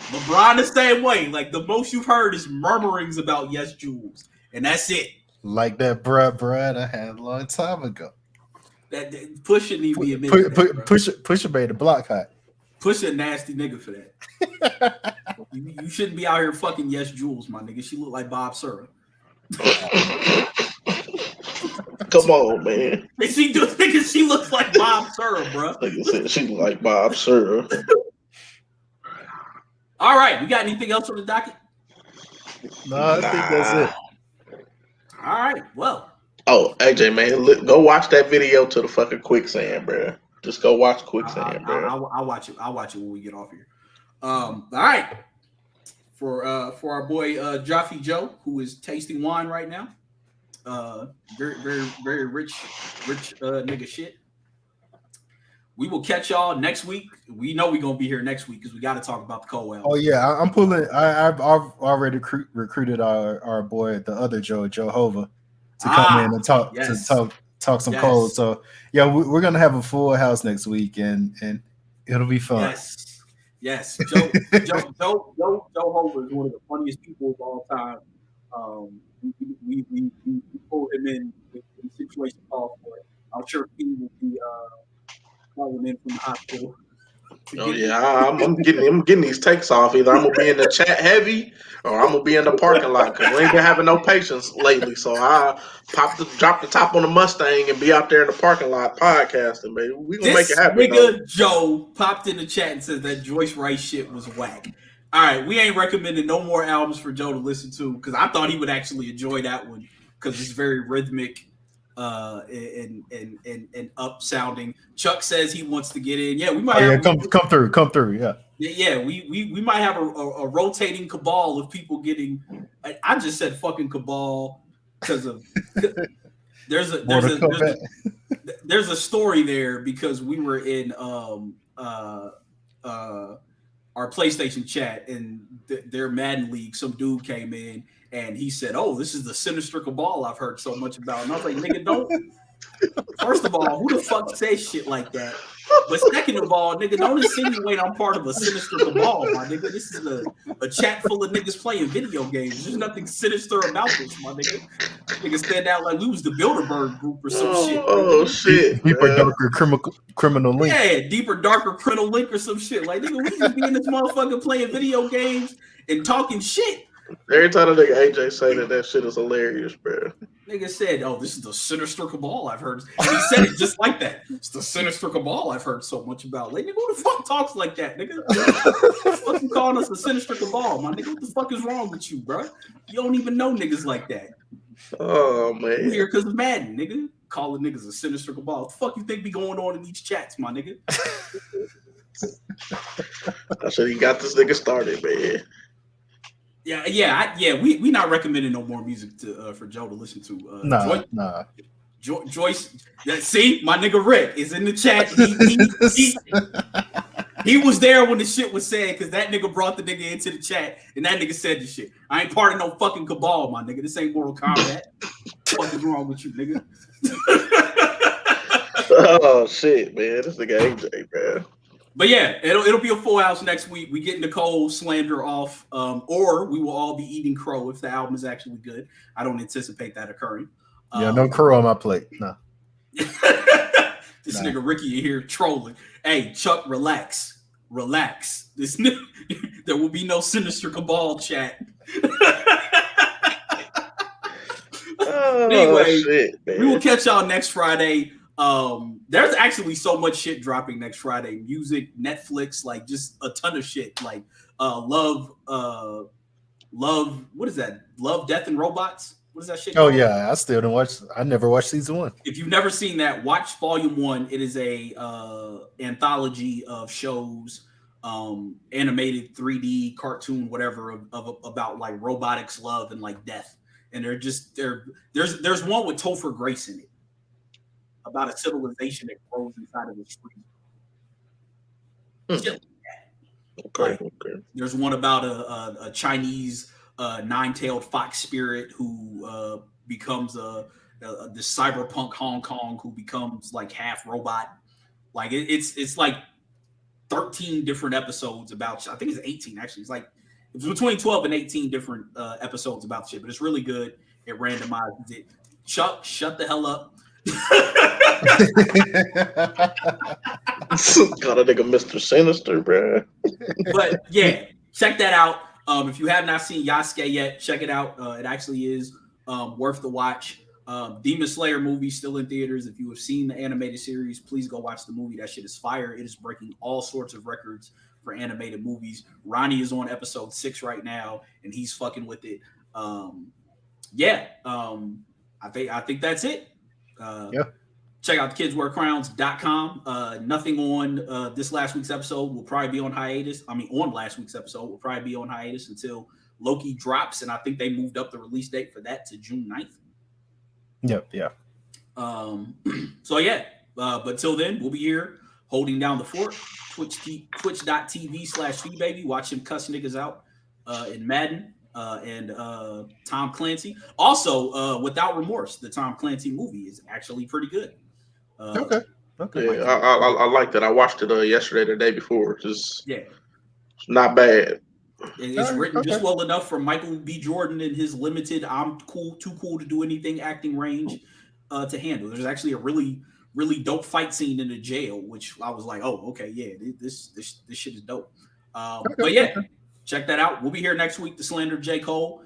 LeBron the same way. Like the most you've heard is murmurings about Yes Jules, and that's it. Like that bruh I had a long time ago. That Pusha need to be admitted. Pusha made the block hot. Pusha a nasty nigga for that. you shouldn't be out here fucking Yes Jules, my nigga. She look like Bob Sura. Come on, man. She looks like Bob Sura, bro. Like you said, she look like Bob Sura. All right, we got anything else on the docket? No, I think that's it. All right, well. Oh, AJ, man, go watch that video to the fucking quicksand, bro. Just go watch quicksand, bro. I'll watch it. I'll watch it when we get off here. All right. For our boy Jaffe Joe, who is tasting wine right now. Very, very, very rich nigga shit. We will catch y'all next week. We know we're gonna be here next week because we got to talk about the Cole album. Oh yeah, I'm pulling. I've already recruited our boy, the other Joe Hova, to come in and talk some Cole. So yeah, we're gonna have a full house next week, and it'll be fun. Yes. Joe Hova is one of the funniest people of all time. We pulled him in the situation called for it. I'm sure he will be calling in from the hospital. Oh yeah, I'm getting these takes off. Either I'm gonna be in the chat heavy, or I'm gonna be in the parking lot because we ain't been having no patience lately. So I drop the top on the Mustang and be out there in the parking lot podcasting, baby. We gonna make it happen. Nigga Joe popped in the chat and says that Joyce Rice shit was whack. All right, we ain't recommending no more albums for Joe to listen to because I thought he would actually enjoy that one because it's very rhythmic and up sounding. Chuck says he wants to get in. Yeah, we might. Come through. Yeah. Yeah, we might have a rotating cabal of people getting. I just said fucking cabal because of there's a story there because we were in our PlayStation chat and their Madden League, some dude came in and he said, "Oh, this is the sinister cabal I've heard so much about." And I was like, "Nigga, don't." First of all, who the fuck says shit like that? But second of all, nigga, don't insinuate I'm part of a sinister cabal, my nigga. This is a chat full of niggas playing video games. There's nothing sinister about this, my nigga. Niggas stand out like we was the Bilderberg group or some shit. Oh shit! Deeper, darker criminal link. Yeah, deeper, darker criminal link or some shit. Like, nigga, we just be in this motherfucker playing video games and talking shit. Every time a nigga AJ say that shit is hilarious, bro. Nigga said, "Oh, this is the sinister cabal I've heard." And he said it just like that. It's the sinister cabal I've heard so much about. Like, nigga, who the fuck talks like that, nigga? What you calling us the sinister cabal, my nigga? What the fuck is wrong with you, bro? You don't even know niggas like that. Oh man, you here because of Madden, nigga. Calling niggas a sinister cabal. What the fuck you think be going on in these chats, my nigga? I said he got this nigga started, man. Yeah. We not recommending no more music to for Joe to listen to. Nah. Joyce, see, my nigga Rick is in the chat. He was there when the shit was said because that nigga brought the nigga into the chat and that nigga said the shit. I ain't part of no fucking cabal, my nigga. This ain't Mortal Kombat. What the fuck is wrong with you, nigga? Oh shit, man, this nigga AJ, man. But yeah, it'll be a full house next week. We get Nicole slander off, or we will all be eating crow if the album is actually good. I don't anticipate that occurring. Yeah, no crow on my plate. No. This nigga Ricky in here trolling. Hey, Chuck, relax. This there will be no sinister cabal chat. Anyway, shit, we will catch y'all next Friday. There's actually so much shit dropping next Friday. Music, Netflix, like just a ton of shit. Like love, what is that? Love, Death, and Robots. What is that shit called? Oh yeah, I still didn't watch. I never watched season 1. If you've never seen that, watch volume 1. It is a anthology of shows, animated 3D cartoon, whatever, about like robotics, love, and like death. And there's one with Topher Grace in it about a civilization that grows inside of its tree. Okay. There's one about a Chinese nine-tailed fox spirit who becomes this cyberpunk Hong Kong who becomes like half robot. Like it's like 13 different episodes about. I think it's 18 actually. It's between 12 and 18 different episodes about shit, but it's really good. It randomizes it. Chuck, shut the hell up. Got a nigga Mr. Sinister, bro. But yeah, check that out. If you have not seen Yasuke yet, check it out. It actually is worth the watch. Demon Slayer movie still in theaters. If you have seen the animated series, please go watch the movie. That shit is fire. It is breaking all sorts of records for animated movies. Ronnie is on episode 6 right now, and he's fucking with it. I think that's it. Check out thekidswearcrowns.com. Nothing on this last week's episode will probably be on hiatus. On last week's episode will probably be on hiatus until Loki drops, and I think they moved up the release date for that to June 9th. Yep, yeah. But till then, we'll be here holding down the fort. Twitch.tv/FeeBaby. Watch him cuss niggas out in Madden and Tom Clancy. Also, Without Remorse, the Tom Clancy movie is actually pretty good. Okay. Yeah, I like that. I watched it yesterday, the day before. It's not bad. It's written just well enough for Michael B. Jordan in his limited too cool to do anything acting range to handle. There's actually a really, really dope fight scene in the jail, which I was like, oh, okay, yeah, this shit is dope. But yeah, check that out. We'll be here next week to slander J. Cole.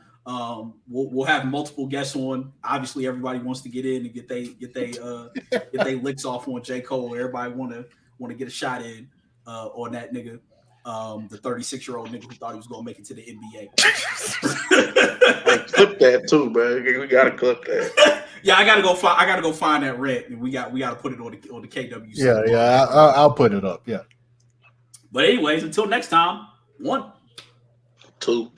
We'll have multiple guests on. Obviously, everybody wants to get in and get they licks off on J. Cole. Everybody want to get a shot in on that nigga. the 36-year-old nigga who thought he was gonna make it to the NBA. Hey, clip that too, bro. We gotta clip that. Yeah, I gotta go find that rant, and we gotta put it on the KWC. Yeah, I'll put it up. Yeah. But anyways, until next time, 1, 2.